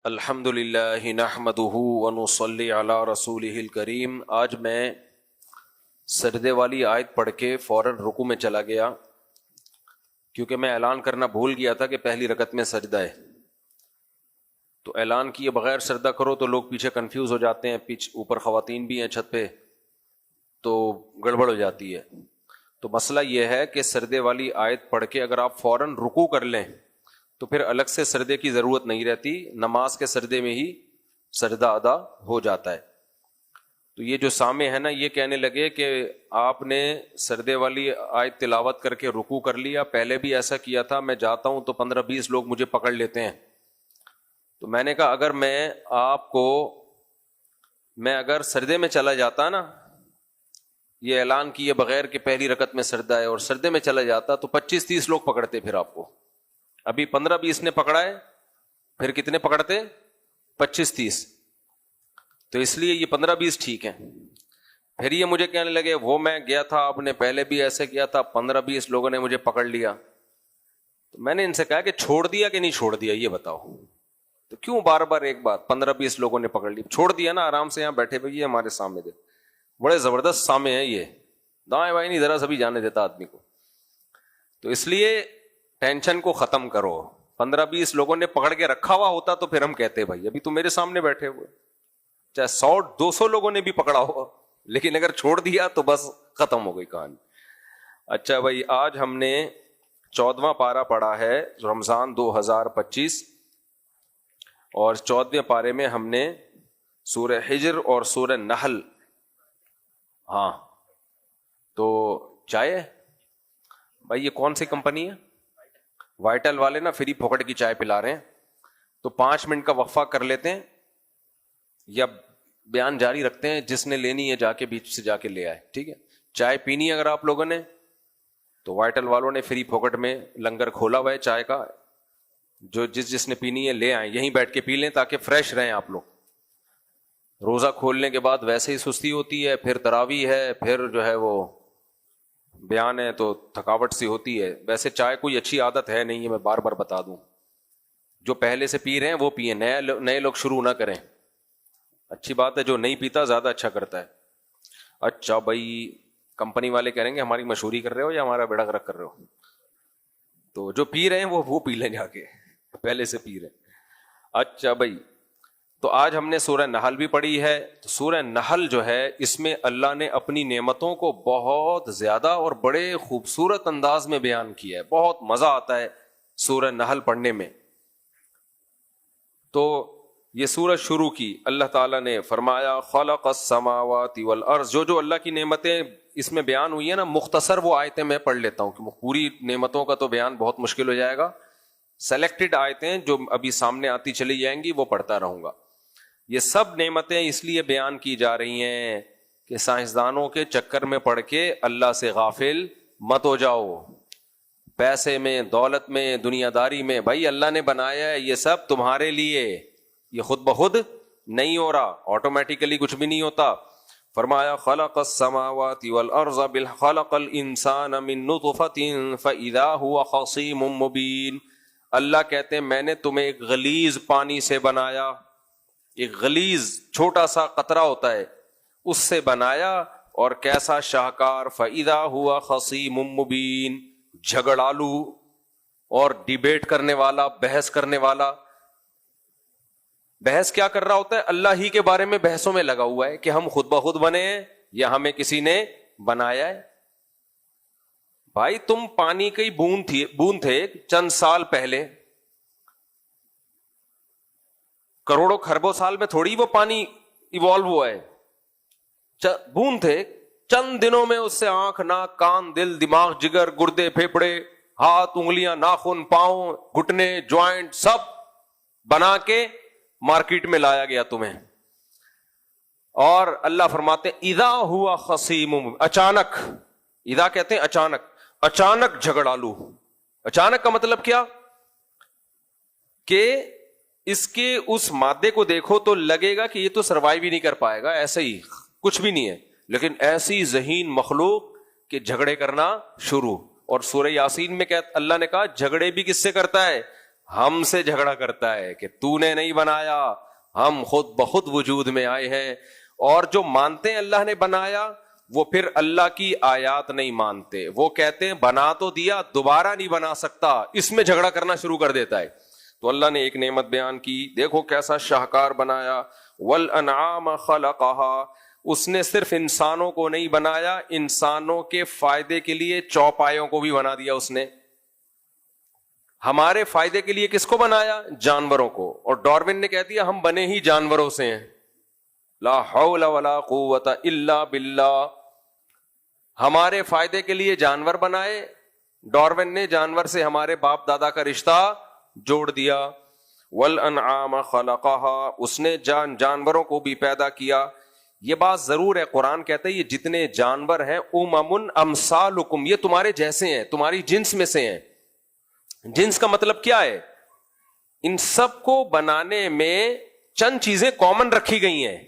الحمد للہ نحمدہ ونصلی علی رسولہ الکریم۔ آج میں سجدے والی آیت پڑھ کے فوراً رکوع میں چلا گیا، کیونکہ میں اعلان کرنا بھول گیا تھا کہ پہلی رکعت میں سجدہ ہے، تو اعلان کیے بغیر سجدہ کرو تو لوگ پیچھے کنفیوز ہو جاتے ہیں، اوپر خواتین بھی ہیں چھت پہ، تو گڑبڑ ہو جاتی ہے۔ تو مسئلہ یہ ہے کہ سجدے والی آیت پڑھ کے اگر آپ فوراً رکوع کر لیں تو پھر الگ سے سجدے کی ضرورت نہیں رہتی، نماز کے سجدے میں ہی سجدہ ادا ہو جاتا ہے۔ تو یہ جو سامع ہے نا، یہ کہنے لگے کہ آپ نے سجدے والی آیت تلاوت کر کے رکوع کر لیا، پہلے بھی ایسا کیا تھا، میں جاتا ہوں تو 15-20 لوگ مجھے پکڑ لیتے ہیں۔ تو میں نے کہا اگر اگر سجدے میں چلا جاتا نا، یہ اعلان کیے بغیر کہ پہلی رکعت میں سجدہ ہے، اور سجدے میں چلا جاتا تو 25-30 لوگ پکڑتے پھر آپ کو۔ ابھی 15-20 نے پکڑا ہے، پھر کتنے پکڑتے؟ 25-30۔ تو اس لیے یہ 15-20 ٹھیک ہے۔ پھر یہ مجھے کہنے لگے وہ میں گیا تھا، آپ نے پہلے بھی ایسے کیا تھا، 15-20 لوگوں نے مجھے پکڑ لیا۔ تو میں نے ان سے کہا کہ چھوڑ دیا کہ نہیں چھوڑ دیا یہ بتاؤ، تو کیوں بار بار ایک بات؟ 15-20 لوگوں نے پکڑ لی، چھوڑ دیا نا، آرام سے یہاں بیٹھے ہوئے ہمارے سامنے دے، بڑے زبردست سامنے ہیں، یہ دائیں بائیں نہیں ذرا سا بھی جانے دیتا آدمی کو۔ تو اس لیے ٹینشن کو ختم کرو۔ 15-20 لوگوں نے پکڑ کے رکھا ہوا ہوتا تو پھر ہم کہتے بھائی ابھی تو میرے سامنے بیٹھے ہوئے، چاہے 100-200 لوگوں نے بھی پکڑا ہوا، لیکن اگر چھوڑ دیا تو بس ختم ہو گئی کہانی۔ اچھا بھائی، آج ہم نے 14واں پارہ پڑھا ہے رمضان 2025، اور 14ویں پارے میں ہم نے سورہ حجر اور سورہ نحل، ہاں تو چائے بھائی یہ کون سی کمپنی ہے؟ وائٹل والے نا فری پھوکٹ کی چائے پلا رہے ہیں، تو 5 منٹ کا وقفہ کر لیتے ہیں یا بیان جاری رکھتے ہیں، جس نے لینی ہے جا کے بیچ سے جا کے لے آئے، ٹھیک ہے؟ چائے پینی ہے اگر آپ لوگوں نے تو وائٹل والوں نے فری پھوکٹ میں لنگر کھولا ہوا ہے چائے کا، جو جس نے پینی ہے لے آئیں، یہیں بیٹھ کے پی لیں تاکہ فریش رہیں آپ لوگ۔ روزہ کھولنے کے بعد ویسے ہی سستی ہوتی ہے، پھر تراویح ہے، پھر جو ہے وہ بیان ہے، تو تھکاوٹ سی ہوتی ہے۔ ویسے چائے کوئی اچھی عادت ہے نہیں ہے، میں بار بار بتا دوں، جو پہلے سے پی رہے ہیں وہ پیئیں، نئے لوگ شروع نہ کریں۔ اچھی بات ہے، جو نہیں پیتا زیادہ اچھا کرتا ہے۔ اچھا بھائی، کمپنی والے کہیں گے ہماری مشہوری کر رہے ہو یا ہمارا بیڑا غرق کر رہے ہو؟ تو جو پی رہے ہیں وہ پی لیں جا کے، پہلے سے پی رہے ہیں۔ اچھا بھائی، تو آج ہم نے سورہ نحل بھی پڑھی ہے۔ تو سورہ نحل جو ہے، اس میں اللہ نے اپنی نعمتوں کو بہت زیادہ اور بڑے خوبصورت انداز میں بیان کیا ہے، بہت مزہ آتا ہے سورہ نحل پڑھنے میں۔ تو یہ سورہ شروع کی، اللہ تعالیٰ نے فرمایا خلق السماوات والارض، جو اللہ کی نعمتیں اس میں بیان ہوئی ہیں نا، مختصر وہ آیتیں میں پڑھ لیتا ہوں کہ پوری نعمتوں کا تو بیان بہت مشکل ہو جائے گا، سلیکٹڈ آیتیں جو ابھی سامنے آتی چلی جائیں گی وہ پڑھتا رہوں گا۔ یہ سب نعمتیں اس لیے بیان کی جا رہی ہیں کہ سائنسدانوں کے چکر میں پڑھ کے اللہ سے غافل مت ہو جاؤ، پیسے میں، دولت میں، دنیا داری میں۔ بھائی اللہ نے بنایا ہے یہ سب تمہارے لیے، یہ خود بخود نہیں ہو رہا، آٹومیٹیکلی کچھ بھی نہیں ہوتا۔ فرمایا خلق السماوات والارض خلق الانسان من نطفۃ فاذا هو خصیم مبین۔ اللہ کہتے ہیں میں نے تمہیں ایک غلیظ پانی سے بنایا، ایک غلیظ چھوٹا سا قطرہ ہوتا ہے اس سے بنایا، اور کیسا شاہکار، فَإِذَا هُوَ خَصِيمٌ مُّبِينٌ، جھگڑالو اور ڈیبیٹ کرنے والا، بحث کرنے والا۔ بحث کیا کر رہا ہوتا ہے؟ اللہ ہی کے بارے میں بحثوں میں لگا ہوا ہے کہ ہم خود بخود بنے ہیں یا ہمیں کسی نے بنایا ہے۔ بھائی تم پانی کی بوند تھے چند سال پہلے، کروڑوں کھربوں سال میں تھوڑی وہ پانی ایوالو ہوا ہے، بوند تھے، چند دنوں میں اس سے آنکھ، ناک، کان، دل، دماغ، جگر، گردے، پھیپھڑے، ہاتھ، انگلیاں، ناخن، پاؤں، گھٹنے، جوائنٹ، سب بنا کے مارکیٹ میں لایا گیا تمہیں۔ اور اللہ فرماتے ہیں اذا ہوا خصیم، اچانک، اذا کہتے ہیں اچانک جھگڑالو۔ اچانک کا مطلب کیا؟ کہ اس کے اس مادے کو دیکھو تو لگے گا کہ یہ تو سروائیو ہی نہیں کر پائے گا، ایسے ہی کچھ بھی نہیں ہے، لیکن ایسی ذہین مخلوق کہ جھگڑے کرنا شروع۔ اور سورہ یاسین میں اللہ نے کہا جھگڑے بھی کس سے کرتا ہے؟ ہم سے جھگڑا کرتا ہے کہ تو نے نہیں بنایا, ہم خود بخود وجود میں آئے ہیں. اور جو مانتے ہیں اللہ نے بنایا, وہ پھر اللہ کی آیات نہیں مانتے, وہ کہتے ہیں بنا تو دیا دوبارہ نہیں بنا سکتا, اس میں جھگڑا کرنا شروع کر دیتا ہے. تو اللہ نے ایک نعمت بیان کی, دیکھو کیسا شاہکار بنایا. والانعام خلقہا, اس نے صرف انسانوں کو نہیں بنایا, انسانوں کے فائدے کے لیے چوپایوں کو بھی بنا دیا اس نے. ہمارے فائدے کے لیے کس کو بنایا؟ جانوروں کو. اور ڈارون نے کہہ دیا ہم بنے ہی جانوروں سے ہیں. لا حول ولا قوت الا باللہ. ہمارے فائدے کے لیے جانور بنائے, ڈارون نے جانور سے ہمارے باپ دادا کا رشتہ جوڑ دیا. والانعام خلقہا, اس نے جانوروں کو بھی پیدا کیا. یہ بات ضرور ہے, قرآن کہتا ہے یہ جتنے جانور ہیں امم امثالکم, یہ تمہارے جیسے ہیں, تمہاری جنس میں سے ہیں. جنس کا مطلب کیا ہے؟ ان سب کو بنانے میں چند چیزیں کامن رکھی گئی ہیں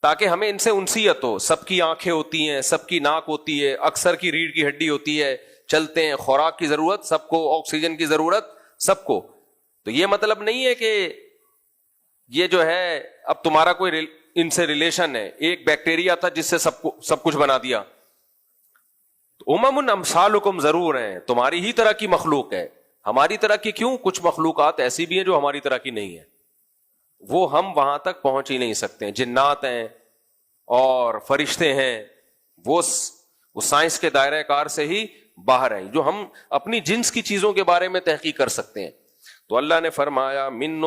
تاکہ ہمیں ان سے انسیت ہو. سب کی آنکھیں ہوتی ہیں, سب کی ناک ہوتی ہے, اکثر کی ریڑھ کی ہڈی ہوتی ہے, چلتے ہیں, خوراک کی ضرورت سب کو, آکسیجن کی ضرورت سب کو. تو یہ مطلب نہیں ہے کہ یہ جو ہے اب تمہارا کوئی ان سے ریلیشن ہے, ایک بیکٹیریا تھا جس سے سب کچھ بنا دیا. امم امثالکم ضرور ہیں, تمہاری ہی طرح کی مخلوق ہے. ہماری طرح کی کیوں, کچھ مخلوقات ایسی بھی ہیں جو ہماری طرح کی نہیں ہے, وہ ہم وہاں تک پہنچ ہی نہیں سکتے. جنات ہیں اور فرشتے ہیں, وہ سائنس کے دائرہ کار سے ہی باہر ہیں, جو ہم اپنی جنس کی چیزوں کے بارے میں تحقیق کر سکتے ہیں. تو اللہ نے فرمایا من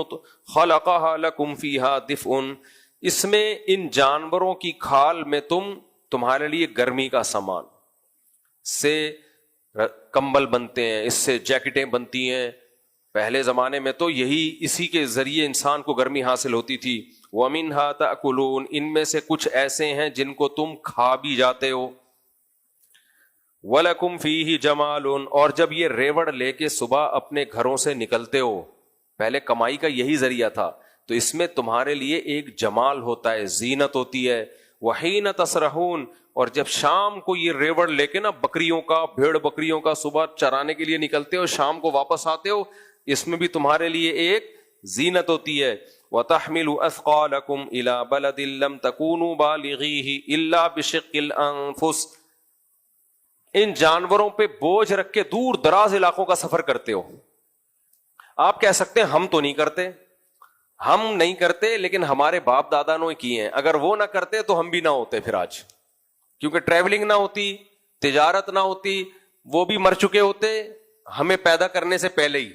خلقہا لکم فیہا دفء, اس میں ان جانوروں کی کھال میں تمہارے لیے گرمی کا سامان, سے کمبل بنتے ہیں, اس سے جیکٹیں بنتی ہیں. پہلے زمانے میں تو اسی کے ذریعے انسان کو گرمی حاصل ہوتی تھی. وَمِنْهَا تَأْكُلُونَ, ان میں سے کچھ ایسے ہیں جن کو تم کھا بھی جاتے ہو. وَلَكُمْ فِيهِ جَمَالٌ, اور جب یہ ریوڑ لے کے صبح اپنے گھروں سے نکلتے ہو, پہلے کمائی کا یہی ذریعہ تھا, تو اس میں تمہارے لیے ایک جمال ہوتا ہے, زینت ہوتی ہے. وَحِينَ تَسْرَحُونَ, اور جب شام کو یہ ریوڑ لے کے نا بکریوں کا, بھیڑ بکریوں کا صبح چرانے کے لیے نکلتے ہو, شام کو واپس آتے ہو, اس میں بھی تمہارے لیے ایک زینت ہوتی ہے. وَتَحْمِلُ أَثْقَالَكُمْ إِلَى بَلَدٍ لَمْ تَكُونُوا بَالِغِيهِ إِلَّا بِشِقِّ الْأَنفُسِ, ان جانوروں پہ بوجھ رکھ کے دور دراز علاقوں کا سفر کرتے ہو. آپ کہہ سکتے ہیں ہم تو نہیں کرتے, ہم نہیں کرتے, لیکن ہمارے باپ دادا نے کیے ہیں. اگر وہ نہ کرتے تو ہم بھی نہ ہوتے پھر آج, کیونکہ ٹریولنگ نہ ہوتی, تجارت نہ ہوتی, وہ بھی مر چکے ہوتے ہمیں پیدا کرنے سے پہلے ہی.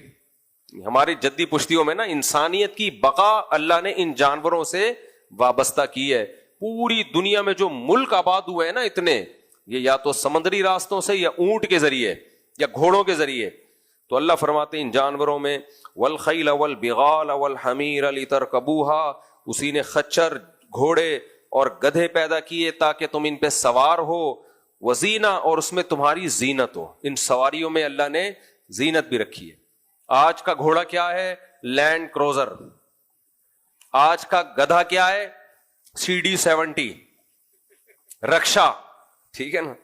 ہماری جدی پشتیوں میں نا انسانیت کی بقا اللہ نے ان جانوروں سے وابستہ کی ہے. پوری دنیا میں جو ملک آباد ہوئے ہیں نا اتنے, یہ یا تو سمندری راستوں سے یا اونٹ کے ذریعے یا گھوڑوں کے ذریعے. تو اللہ فرماتے ہیں ان جانوروں میں والخیل والبغال والحمیر لترکبوها, اسی نے خچر, گھوڑے اور گدھے پیدا کیے تاکہ تم ان پہ سوار ہو. وزینہ, اور اس میں تمہاری زینت ہو. ان سواریوں میں اللہ نے زینت بھی رکھی ہے. آج کا گھوڑا کیا ہے؟ Land cruiser. آج کا گدھا کیا ہے؟ CD70 رکشا. ٹھیک ہے نا,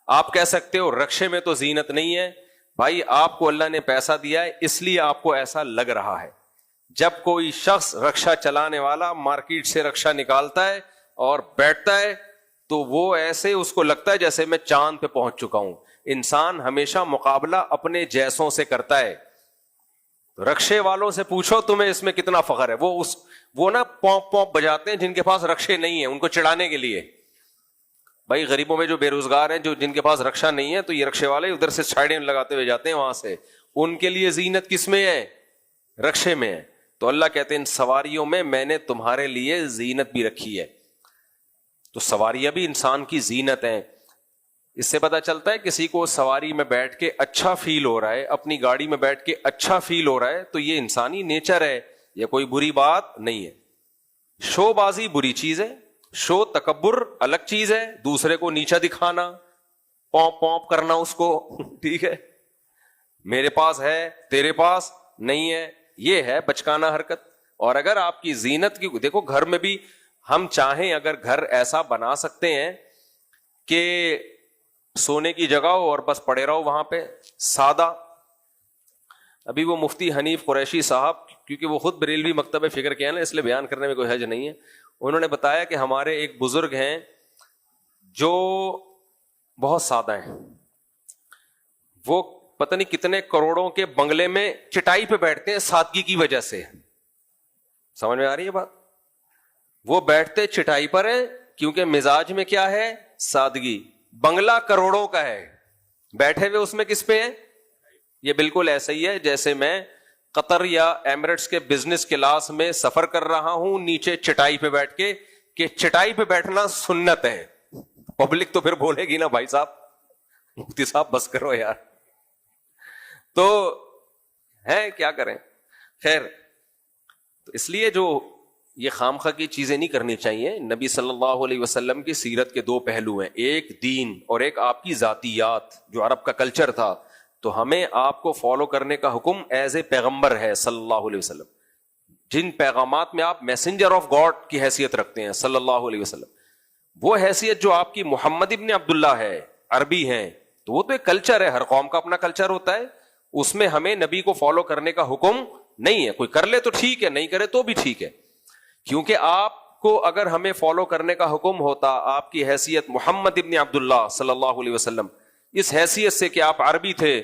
آپ کہہ سکتے ہو رکشے میں تو زینت نہیں ہے. بھائی آپ کو اللہ نے پیسہ دیا ہے اس لیے آپ کو ایسا لگ رہا ہے. جب کوئی شخص رکشا چلانے والا مارکیٹ سے رکشا نکالتا ہے اور بیٹھتا ہے تو وہ ایسے اس کو لگتا ہے جیسے میں چاند پہ پہنچ چکا ہوں. انسان ہمیشہ مقابلہ اپنے جیسوں سے کرتا ہے. رکشے والوں سے پوچھو تمہیں اس میں کتنا فخر ہے. وہ نا پونپ پونپ بجاتے ہیں جن کے پاس رکشے نہیں ہیں, ان کو چڑھانے کے لیے. بھائی غریبوں میں جو بے روزگار ہیں, جو جن کے پاس رکشا نہیں ہے, تو یہ رکشے والے ادھر سے سائڈیں لگاتے ہوئے جاتے ہیں وہاں سے. ان کے لیے زینت کس میں ہے؟ رکشے میں ہے. تو اللہ کہتے ہیں ان سواریوں میں نے تمہارے لیے زینت بھی رکھی ہے. تو سواریاں بھی انسان کی زینت ہیں. اس سے پتہ چلتا ہے کسی کو سواری میں بیٹھ کے اچھا فیل ہو رہا ہے, اپنی گاڑی میں بیٹھ کے اچھا فیل ہو رہا ہے, تو یہ انسانی نیچر ہے, یہ کوئی بری بات نہیں ہے. شو بازی بری چیز ہے, شو تکبر الگ چیز ہے, دوسرے کو نیچا دکھانا, پونپ پونپ کرنا اس کو, ٹھیک ہے, میرے پاس ہے تیرے پاس نہیں ہے, یہ ہے بچکانا حرکت. اور اگر آپ کی زینت کی, دیکھو گھر میں بھی ہم چاہیں اگر گھر ایسا بنا سکتے ہیں کہ سونے کی جگہ ہو اور بس پڑے رہو وہاں پہ سادہ, ابھی وہ مفتی حنیف قریشی صاحب، کیونکہ وہ خود بریلوی مکتب فکر کے ہیں نا، اس لیے بیان کرنے میں کوئی حرج نہیں ہے، انہوں نے بتایا کہ ہمارے ایک بزرگ ہیں جو بہت سادہ ہیں، وہ پتہ نہیں کتنے کروڑوں کے بنگلے میں چٹائی پہ بیٹھتے ہیں سادگی کی وجہ سے. سمجھ میں آ رہی ہے بات؟ وہ بیٹھتے چٹائی پر ہیں کیونکہ مزاج میں کیا ہے؟ سادگی. بنگلہ کروڑوں کا ہے، بیٹھے ہوئے اس میں کس پہ ہے؟ یہ بالکل ایسا ہی ہے جیسے میں قطر یا ایمریٹس کے بزنس کلاس میں سفر کر رہا ہوں نیچے چٹائی پہ بیٹھ کے، کہ چٹائی پہ بیٹھنا سنت ہے. پبلک تو پھر بولے گی نا بھائی صاحب، مفتی صاحب بس کرو یار. تو ہے کیا کریں. خیر، تو اس لیے جو یہ خامخواہ کی چیزیں نہیں کرنی چاہیے. نبی صلی اللہ علیہ وسلم کی سیرت کے دو پہلو ہیں، ایک دین اور ایک آپ کی ذاتیات جو عرب کا کلچر تھا. تو ہمیں آپ کو فالو کرنے کا حکم ایز اے پیغمبر ہے صلی اللہ علیہ وسلم. جن پیغامات میں آپ میسنجر آف گاڈ کی حیثیت رکھتے ہیں صلی اللہ علیہ وسلم، وہ حیثیت جو آپ کی محمد ابن عبداللہ ہے، عربی ہیں، تو وہ تو ایک کلچر ہے، ہر قوم کا اپنا کلچر ہوتا ہے. اس میں ہمیں نبی کو فالو کرنے کا حکم نہیں ہے. کوئی کر لے تو ٹھیک ہے، نہیں کرے تو بھی ٹھیک ہے. کیونکہ آپ کو اگر ہمیں فالو کرنے کا حکم ہوتا، آپ کی حیثیت محمد ابن عبداللہ صلی اللہ علیہ وسلم، اس حیثیت سے کہ آپ عربی تھے،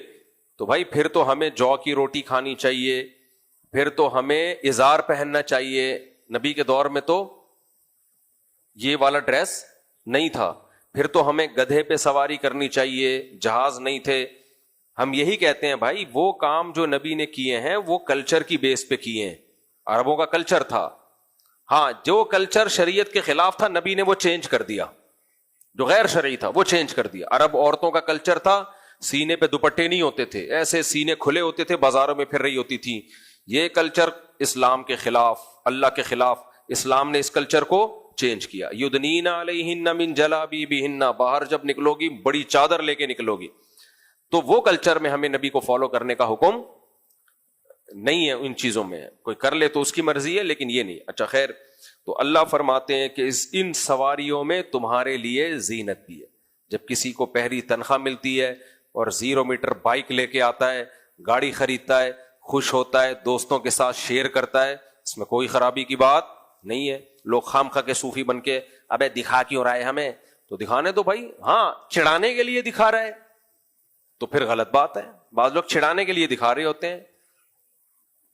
تو بھائی پھر تو ہمیں جو کی روٹی کھانی چاہیے، پھر تو ہمیں ازار پہننا چاہیے. نبی کے دور میں تو یہ والا ڈریس نہیں تھا. پھر تو ہمیں گدھے پہ سواری کرنی چاہیے، جہاز نہیں تھے. ہم یہی کہتے ہیں بھائی وہ کام جو نبی نے کیے ہیں وہ کلچر کی بیس پہ کیے ہیں، عربوں کا کلچر تھا. ہاں، جو کلچر شریعت کے خلاف تھا نبی نے وہ چینج کر دیا، جو غیر شرعی تھا وہ چینج کر دیا. عرب عورتوں کا کلچر تھا سینے پہ دوپٹے نہیں ہوتے تھے، ایسے سینے کھلے ہوتے تھے، بازاروں میں پھر رہی ہوتی تھی. یہ کلچر اسلام کے خلاف، اللہ کے خلاف. اسلام نے اس کلچر کو چینج کیا. یدنین علیہن من جلابیبہن، باہر جب نکلو گی بڑی چادر لے کے نکلو گی. تو وہ کلچر میں ہمیں نبی کو فالو کرنے کا حکم نہیں ہے. ان چیزوں میں کوئی کر لے تو اس کی مرضی ہے، لیکن یہ نہیں. اچھا خیر، تو اللہ فرماتے ہیں کہ ان سواریوں میں تمہارے لیے زینت بھی ہے. جب کسی کو پہلی تنخواہ ملتی ہے اور 0 میٹر بائک لے کے آتا ہے، گاڑی خریدتا ہے، خوش ہوتا ہے، دوستوں کے ساتھ شیئر کرتا ہے، اس میں کوئی خرابی کی بات نہیں ہے. لوگ خامخواہ کے صوفی بن کے ابے دکھا کیوں رہا ہے ہمیں؟ تو دکھانے دو بھائی. ہاں، چڑھانے کے لیے دکھا رہا ہے تو پھر غلط بات ہے. بعض لوگ چڑھانے کے لیے دکھا رہے ہوتے ہیں،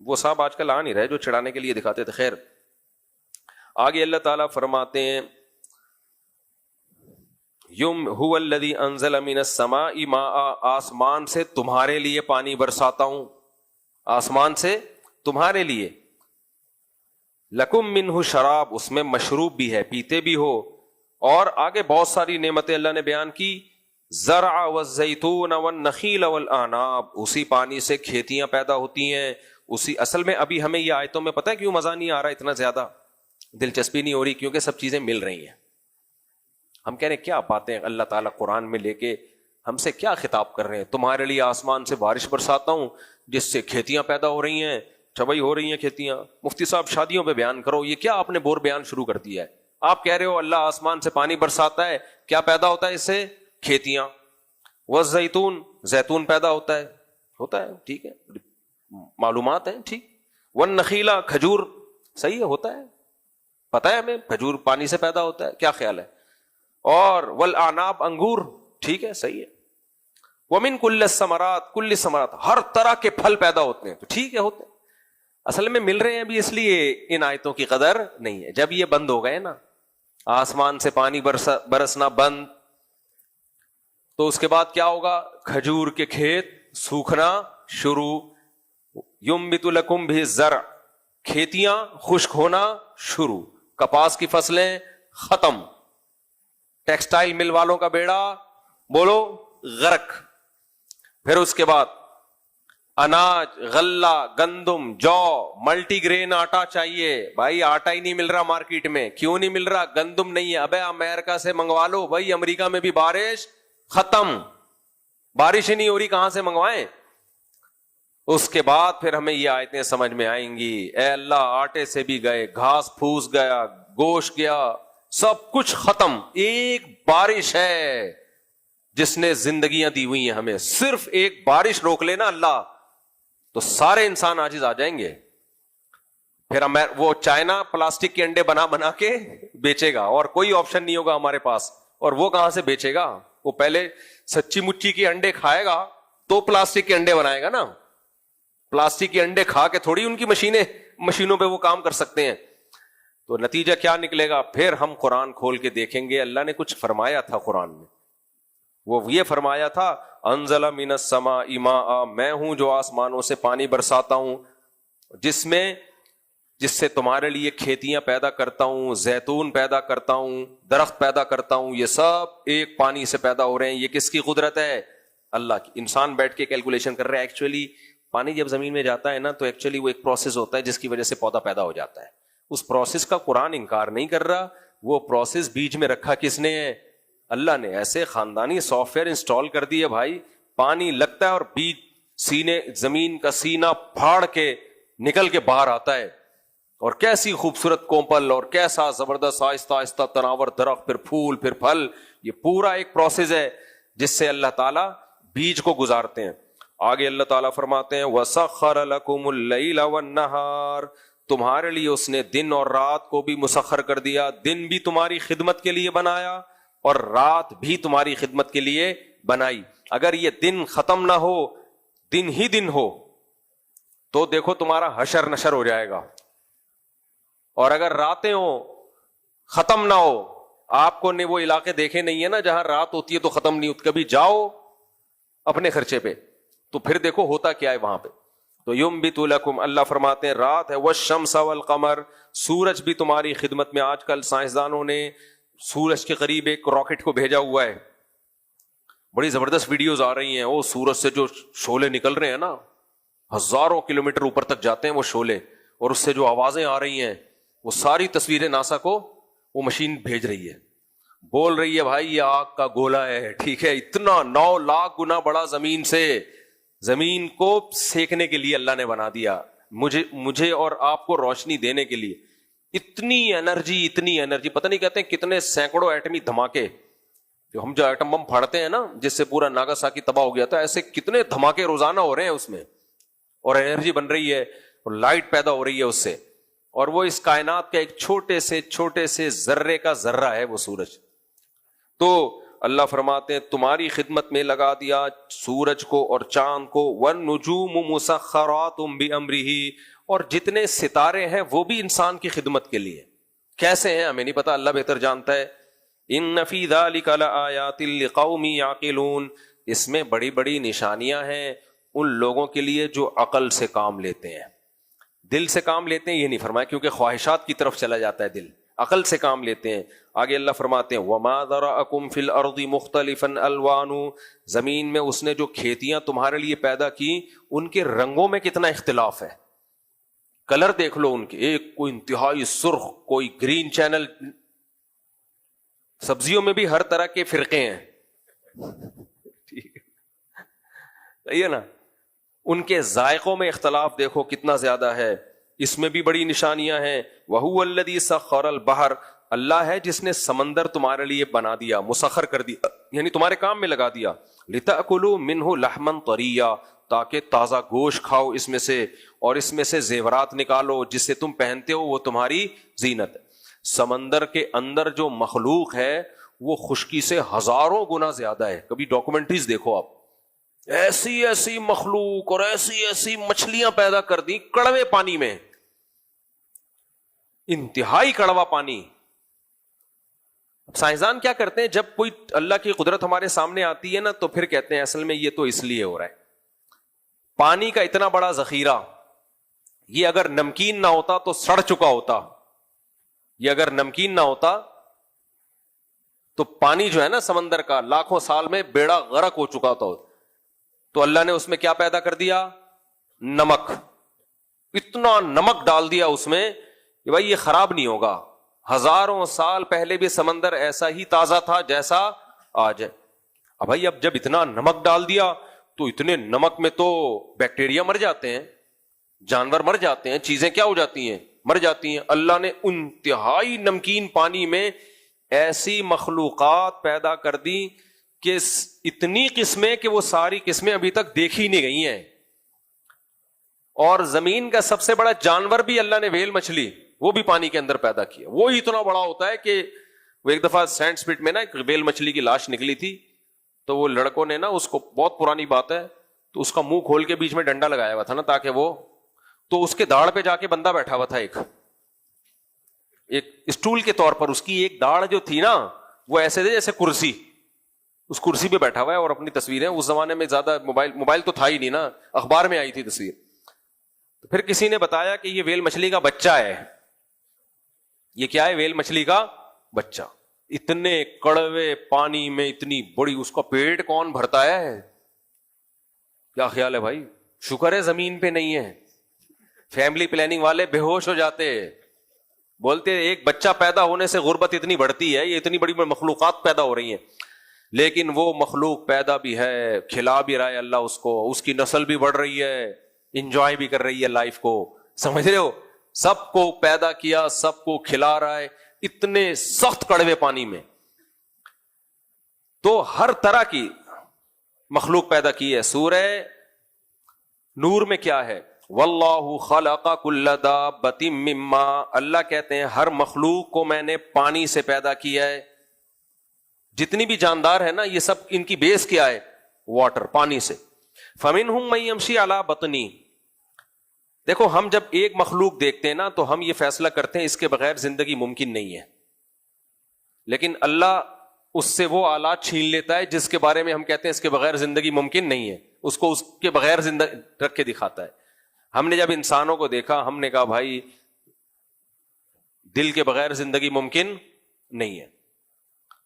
وہ صاحب آج کل آ نہیں رہے جو چڑھانے کے لیے دکھاتے تھے. خیر، آگے اللہ تعالیٰ فرماتے ہیں هو الذی انزل من السماء ماء، آسمان سے تمہارے لیے پانی برساتا ہوں، آسمان سے تمہارے لیے. لکم منہ شراب، اس میں مشروب بھی ہے، پیتے بھی ہو. اور آگے بہت ساری نعمتیں اللہ نے بیان کی. زرع والزیتون والنخیل والاعناب، اسی پانی سے کھیتیاں پیدا ہوتی ہیں. اصل میں ابھی ہمیں یہ آیتوں میں پتہ ہے کیوں مزہ نہیں آ رہا، اتنا زیادہ دلچسپی نہیں ہو رہی؟ کیونکہ سب چیزیں مل رہی ہیں. ہم کہہ رہے ہیں کیا باتیں اللہ تعالیٰ قرآن میں لے کے ہم سے کیا خطاب کر رہے ہیں. تمہارے لیے آسمان سے بارش برساتا ہوں جس سے کھیتیاں پیدا ہو رہی ہیں. چبئی ہو رہی ہیں کھیتیاں. مفتی صاحب شادیوں پہ بیان کرو، یہ کیا آپ نے بور بیان شروع کر دیا ہے؟ آپ کہہ رہے ہو اللہ آسمان سے پانی برساتا ہے، کیا پیدا ہوتا ہے اس سے؟ کھیتیاں. والزیتون، زیتون پیدا ہوتا ہے ٹھیک ہے، معلومات ہیں ٹھیک. والنخیل، کھجور، صحیح ہے ہوتا ہے، پتہ ہے ہمیں کھجور پانی سے پیدا ہوتا ہے، کیا خیال ہے؟ اور والاعناب، انگور، ٹھیک ہے صحیح ہے. ومن کل الثمرات، ہر طرح کے پھل پیدا ہوتے ہیں، تو ٹھیک ہے ہوتے ہیں. اصل میں مل رہے ہیں ابھی، اس لیے ان آیتوں کی قدر نہیں ہے. جب یہ بند ہو گئے نا، آسمان سے پانی برسنا بند، تو اس کے بعد کیا ہوگا؟ کھجور کے کھیت سوکھنا شروع. ینبت لکم بھی الزرع، کھیتیاں خشک ہونا شروع. کپاس کی فصلیں ختم. ٹیکسٹائل مل والوں کا بیڑا بولو غرق. پھر اس کے بعد اناج، غلہ، گندم، جو، ملٹی گرین آٹا چاہیے. بھائی آٹا ہی نہیں مل رہا مارکیٹ میں. کیوں نہیں مل رہا؟ گندم نہیں ہے. ابے امریکہ سے منگوا لو. بھائی امریکہ میں بھی بارش ختم، بارش ہی نہیں ہو رہی، کہاں سے منگوائیں؟ اس کے بعد پھر ہمیں یہ آیتیں سمجھ میں آئیں گی. اے اللہ، آٹے سے بھی گئے، گھاس پھوس گیا، گوشت گیا، سب کچھ ختم. ایک بارش ہے جس نے زندگیاں دی ہوئی ہیں ہمیں. صرف ایک بارش روک لینا اللہ، تو سارے انسان عاجز آ جائیں گے. پھر وہ چائنا پلاسٹک کے انڈے بنا بنا کے بیچے گا اور کوئی آپشن نہیں ہوگا ہمارے پاس. اور وہ کہاں سے بیچے گا؟ وہ پہلے سچی مچی کے انڈے کھائے گا تو پلاسٹک کے انڈے بنائے گا نا. پلاسٹک کے انڈے کھا کے تھوڑی ان کی مشینوں پہ وہ کام کر سکتے ہیں. تو نتیجہ کیا نکلے گا؟ پھر ہم قرآن کھول کے دیکھیں گے اللہ نے کچھ فرمایا تھا قرآن میں. وہ یہ فرمایا تھا انزل من السماء ماء، میں ہوں جو آسمانوں سے پانی برساتا ہوں جس سے تمہارے لیے کھیتیاں پیدا کرتا ہوں، زیتون پیدا کرتا ہوں، درخت پیدا کرتا ہوں. یہ سب ایک پانی سے پیدا ہو رہے ہیں. یہ کس کی قدرت ہے؟ اللہ کی. انسان بیٹھ کے کیلکولیشن کر رہے ہیں. ایکچولی پانی جب زمین میں جاتا ہے نا تو ایکچولی وہ ایک پروسیس ہوتا ہے جس کی وجہ سے پودا پیدا ہو جاتا ہے. اس پروسیس کا قرآن انکار نہیں کر رہا. وہ پروسیس بیچ میں رکھا کس نے ہے؟ اللہ نے. ایسے خاندانی سافٹ ویئر انسٹال کر دیے بھائی، پانی لگتا ہے اور بیج سینے زمین کا سینہ پھاڑ کے نکل کے باہر آتا ہے. اور کیسی خوبصورت کومپل اور کیسا زبردست آہستہ آہستہ تناور درخت، پھر پھول، پھر پھل. یہ پورا ایک پروسیس ہے جس سے اللہ تعالیٰ بیج کو گزارتے ہیں. آگے اللہ تعالیٰ فرماتے ہیں وَسَخَّرَ لَكُمُ اللَّيْلَ وَالنَّهَارَ، تمہارے لیے اس نے دن اور رات کو بھی مسخر کر دیا. دن بھی تمہاری خدمت کے لیے بنایا اور رات بھی تمہاری خدمت کے لیے بنائی. اگر یہ دن ختم نہ ہو، دن ہی دن ہو، تو دیکھو تمہارا حشر نشر ہو جائے گا. اور اگر راتیں ہوں ختم نہ ہو، آپ کو نے وہ علاقے دیکھے نہیں ہے نا جہاں رات ہوتی ہے تو ختم نہیں ہوتی، کبھی جاؤ اپنے خرچے پہ تو پھر دیکھو ہوتا کیا ہے وہاں پہ. تو یمبت لکم، اللہ فرماتے ہیں رات ہے، والشمس والقمر، سورج بھی تمہاری خدمت میں. آج کل سائنسدانوں نے سورج کے قریب ایک راکٹ کو بھیجا ہوا ہے. بڑی زبردست ویڈیوز آ رہی ہیں. وہ سورج سے جو شعلے نکل رہے ہیں نا، ہزاروں کلومیٹر اوپر تک جاتے ہیں وہ شعلے، اور اس سے جو آوازیں آ رہی ہیں وہ ساری تصویریں ناسا کو وہ مشین بھیج رہی ہے. بول رہی ہے بھائی یہ آگ کا گولا ہے، ٹھیک ہے، اتنا 9 لاکھ گنا بڑا زمین سے. زمین کو سیکنے کے لیے اللہ نے بنا دیا، مجھے اور آپ کو روشنی دینے کے لیے. اتنی انرجی، پتہ نہیں کہتے ہیں کتنے سینکڑوں ایٹمی دھماکے. جو ہم ایٹم بم پھاڑتے ہیں نا جس سے پورا ناگاساکی تباہ ہو گیا تھا، ایسے کتنے دھماکے روزانہ ہو رہے ہیں اس میں، اور انرجی بن رہی ہے اور لائٹ پیدا ہو رہی ہے اس سے. اور وہ اس کائنات کا ایک چھوٹے سے ذرے کا ذرہ ہے وہ سورج. تو اللہ فرماتے ہیں تمہاری خدمت میں لگا دیا سورج کو اور چاند کو. والنجوم مسخرات بامرہ، اور جتنے ستارے ہیں وہ بھی انسان کی خدمت کے لیے. کیسے ہیں ہمیں نہیں پتا، اللہ بہتر جانتا ہے. ان فی ذلک لآیات لقوم یعقلون، اس میں بڑی بڑی نشانیاں ہیں ان لوگوں کے لیے جو عقل سے کام لیتے ہیں. دل سے کام لیتے ہیں یہ نہیں فرمایا، کیونکہ خواہشات کی طرف چلا جاتا ہے دل. عقل سے کام لیتے ہیں. آگے اللہ فرماتے ہیں وَمَا ذَرَأَكُمْ فِي الْأَرْضِ مُخْتَلِفًا أَلْوَانُ، زمین میں اس نے جو کھیتیاں تمہارے لیے پیدا کی ان کے رنگوں میں کتنا اختلاف ہے. کلر دیکھ لو ان کے، ایک کوئی انتہائی سرخ، کوئی گرین چینل. سبزیوں میں بھی ہر طرح کے فرقے ہیں، ٹھیک ہے نا. ان کے ذائقوں میں اختلاف دیکھو کتنا زیادہ ہے. اس میں بھی بڑی نشانیاں ہیں. وَهُوَ الَّذِي سَخَّرَ الْبَحْرَ، اللہ ہے جس نے سمندر تمہارے لیے بنا دیا، مسخر کر دیا، یعنی تمہارے کام میں لگا دیا. لِتَأْكُلُوا مِنْهُ لَحْمًا طَرِيًّا، تاکہ تازہ گوشت کھاؤ اس میں سے، اور اس میں سے زیورات نکالو جس سے تم پہنتے ہو، وہ تمہاری زینت ہے. سمندر کے اندر جو مخلوق ہے وہ خشکی سے ہزاروں گنا زیادہ ہے. کبھی ڈاکومنٹریز دیکھو آپ، ایسی مخلوق اور ایسی مچھلیاں پیدا کر دی کڑوے پانی میں، انتہائی کڑوا پانی. سائنسدان کیا کرتے ہیں، جب کوئی اللہ کی قدرت ہمارے سامنے آتی ہے نا تو پھر کہتے ہیں اصل میں یہ تو اس لیے ہو رہا ہے. پانی کا اتنا بڑا ذخیرہ، یہ اگر نمکین نہ ہوتا تو سڑ چکا ہوتا. یہ اگر نمکین نہ ہوتا تو پانی جو ہے نا سمندر کا لاکھوں سال میں بیڑا غرق ہو چکا تھا. تو اللہ نے اس میں کیا پیدا کر دیا؟ نمک. اتنا نمک ڈال دیا اس میں کہ بھائی یہ خراب نہیں ہوگا. ہزاروں سال پہلے بھی سمندر ایسا ہی تازہ تھا جیسا آج ہے. اب بھائی اب جب اتنا نمک ڈال دیا تو اتنے نمک میں تو بیکٹیریا مر جاتے ہیں، جانور مر جاتے ہیں، چیزیں کیا ہو جاتی ہیں؟ مر جاتی ہیں. اللہ نے انتہائی نمکین پانی میں ایسی مخلوقات پیدا کر دی کہ اتنی قسمیں کہ وہ ساری قسمیں ابھی تک دیکھی نہیں گئی ہیں. اور زمین کا سب سے بڑا جانور بھی اللہ نے ویل مچھلی وہ بھی پانی کے اندر پیدا کیا. وہ اتنا بڑا ہوتا ہے کہ وہ ایک دفعہ سینڈ سپٹ میں نا ایک ویل مچھلی کی لاش نکلی تھی, تو وہ لڑکوں نے نا اس کو, بہت پرانی بات ہے, تو اس کا منہ کھول کے بیچ میں ڈنڈا لگایا ہوا تھا نا تاکہ وہ, تو اس کے داڑھ پہ جا کے بندہ بیٹھا ہوا تھا, ایک اسٹول کے طور پر اس کی ایک داڑھ جو تھی نا وہ ایسے تھے جیسے کرسی, اس کرسی پہ بیٹھا ہوا ہے اور اپنی تصویریں. اس زمانے میں زیادہ موبائل تو تھا ہی نہیں نا, اخبار میں آئی تھی تصویر. تو پھر کسی نے بتایا کہ یہ ویل مچھلی کا بچہ ہے. یہ کیا ہے؟ ویل مچھلی کا بچہ. اتنے کڑوے پانی میں اتنی بڑی, اس کا پیٹ کون بھرتا ہے؟ کیا خیال ہے بھائی؟ شکر ہے زمین پہ نہیں ہے. فیملی پلاننگ والے بے ہوش ہو جاتے, بولتے ایک بچہ پیدا ہونے سے غربت اتنی بڑھتی ہے, یہ اتنی بڑی مخلوقات پیدا ہو رہی ہیں. لیکن وہ مخلوق پیدا بھی ہے, کھلا بھی رہا ہے اللہ اس کو, اس کی نسل بھی بڑھ رہی ہے, انجوائے بھی کر رہی ہے لائف کو. سمجھ رہے ہو؟ سب کو پیدا کیا, سب کو کھلا رہا ہے اتنے سخت کڑوے پانی میں. تو ہر طرح کی مخلوق پیدا کی ہے. سورہ نور میں کیا ہے؟ واللہ خلق کل دابۃ مما, اللہ کہتے ہیں ہر مخلوق کو میں نے پانی سے پیدا کیا ہے. جتنی بھی جاندار ہے نا یہ سب ان کی بیس کیا ہے؟ واٹر, پانی سے. فمنہم من یمشی علی بطنی. دیکھو ہم جب ایک مخلوق دیکھتے ہیں نا تو ہم یہ فیصلہ کرتے ہیں اس کے بغیر زندگی ممکن نہیں ہے, لیکن اللہ اس سے وہ آلات چھین لیتا ہے جس کے بارے میں ہم کہتے ہیں اس کے بغیر زندگی ممکن نہیں ہے, اس کو اس کے بغیر زندہ رکھ کے دکھاتا ہے. ہم نے جب انسانوں کو دیکھا ہم نے کہا بھائی دل کے بغیر زندگی ممکن نہیں ہے,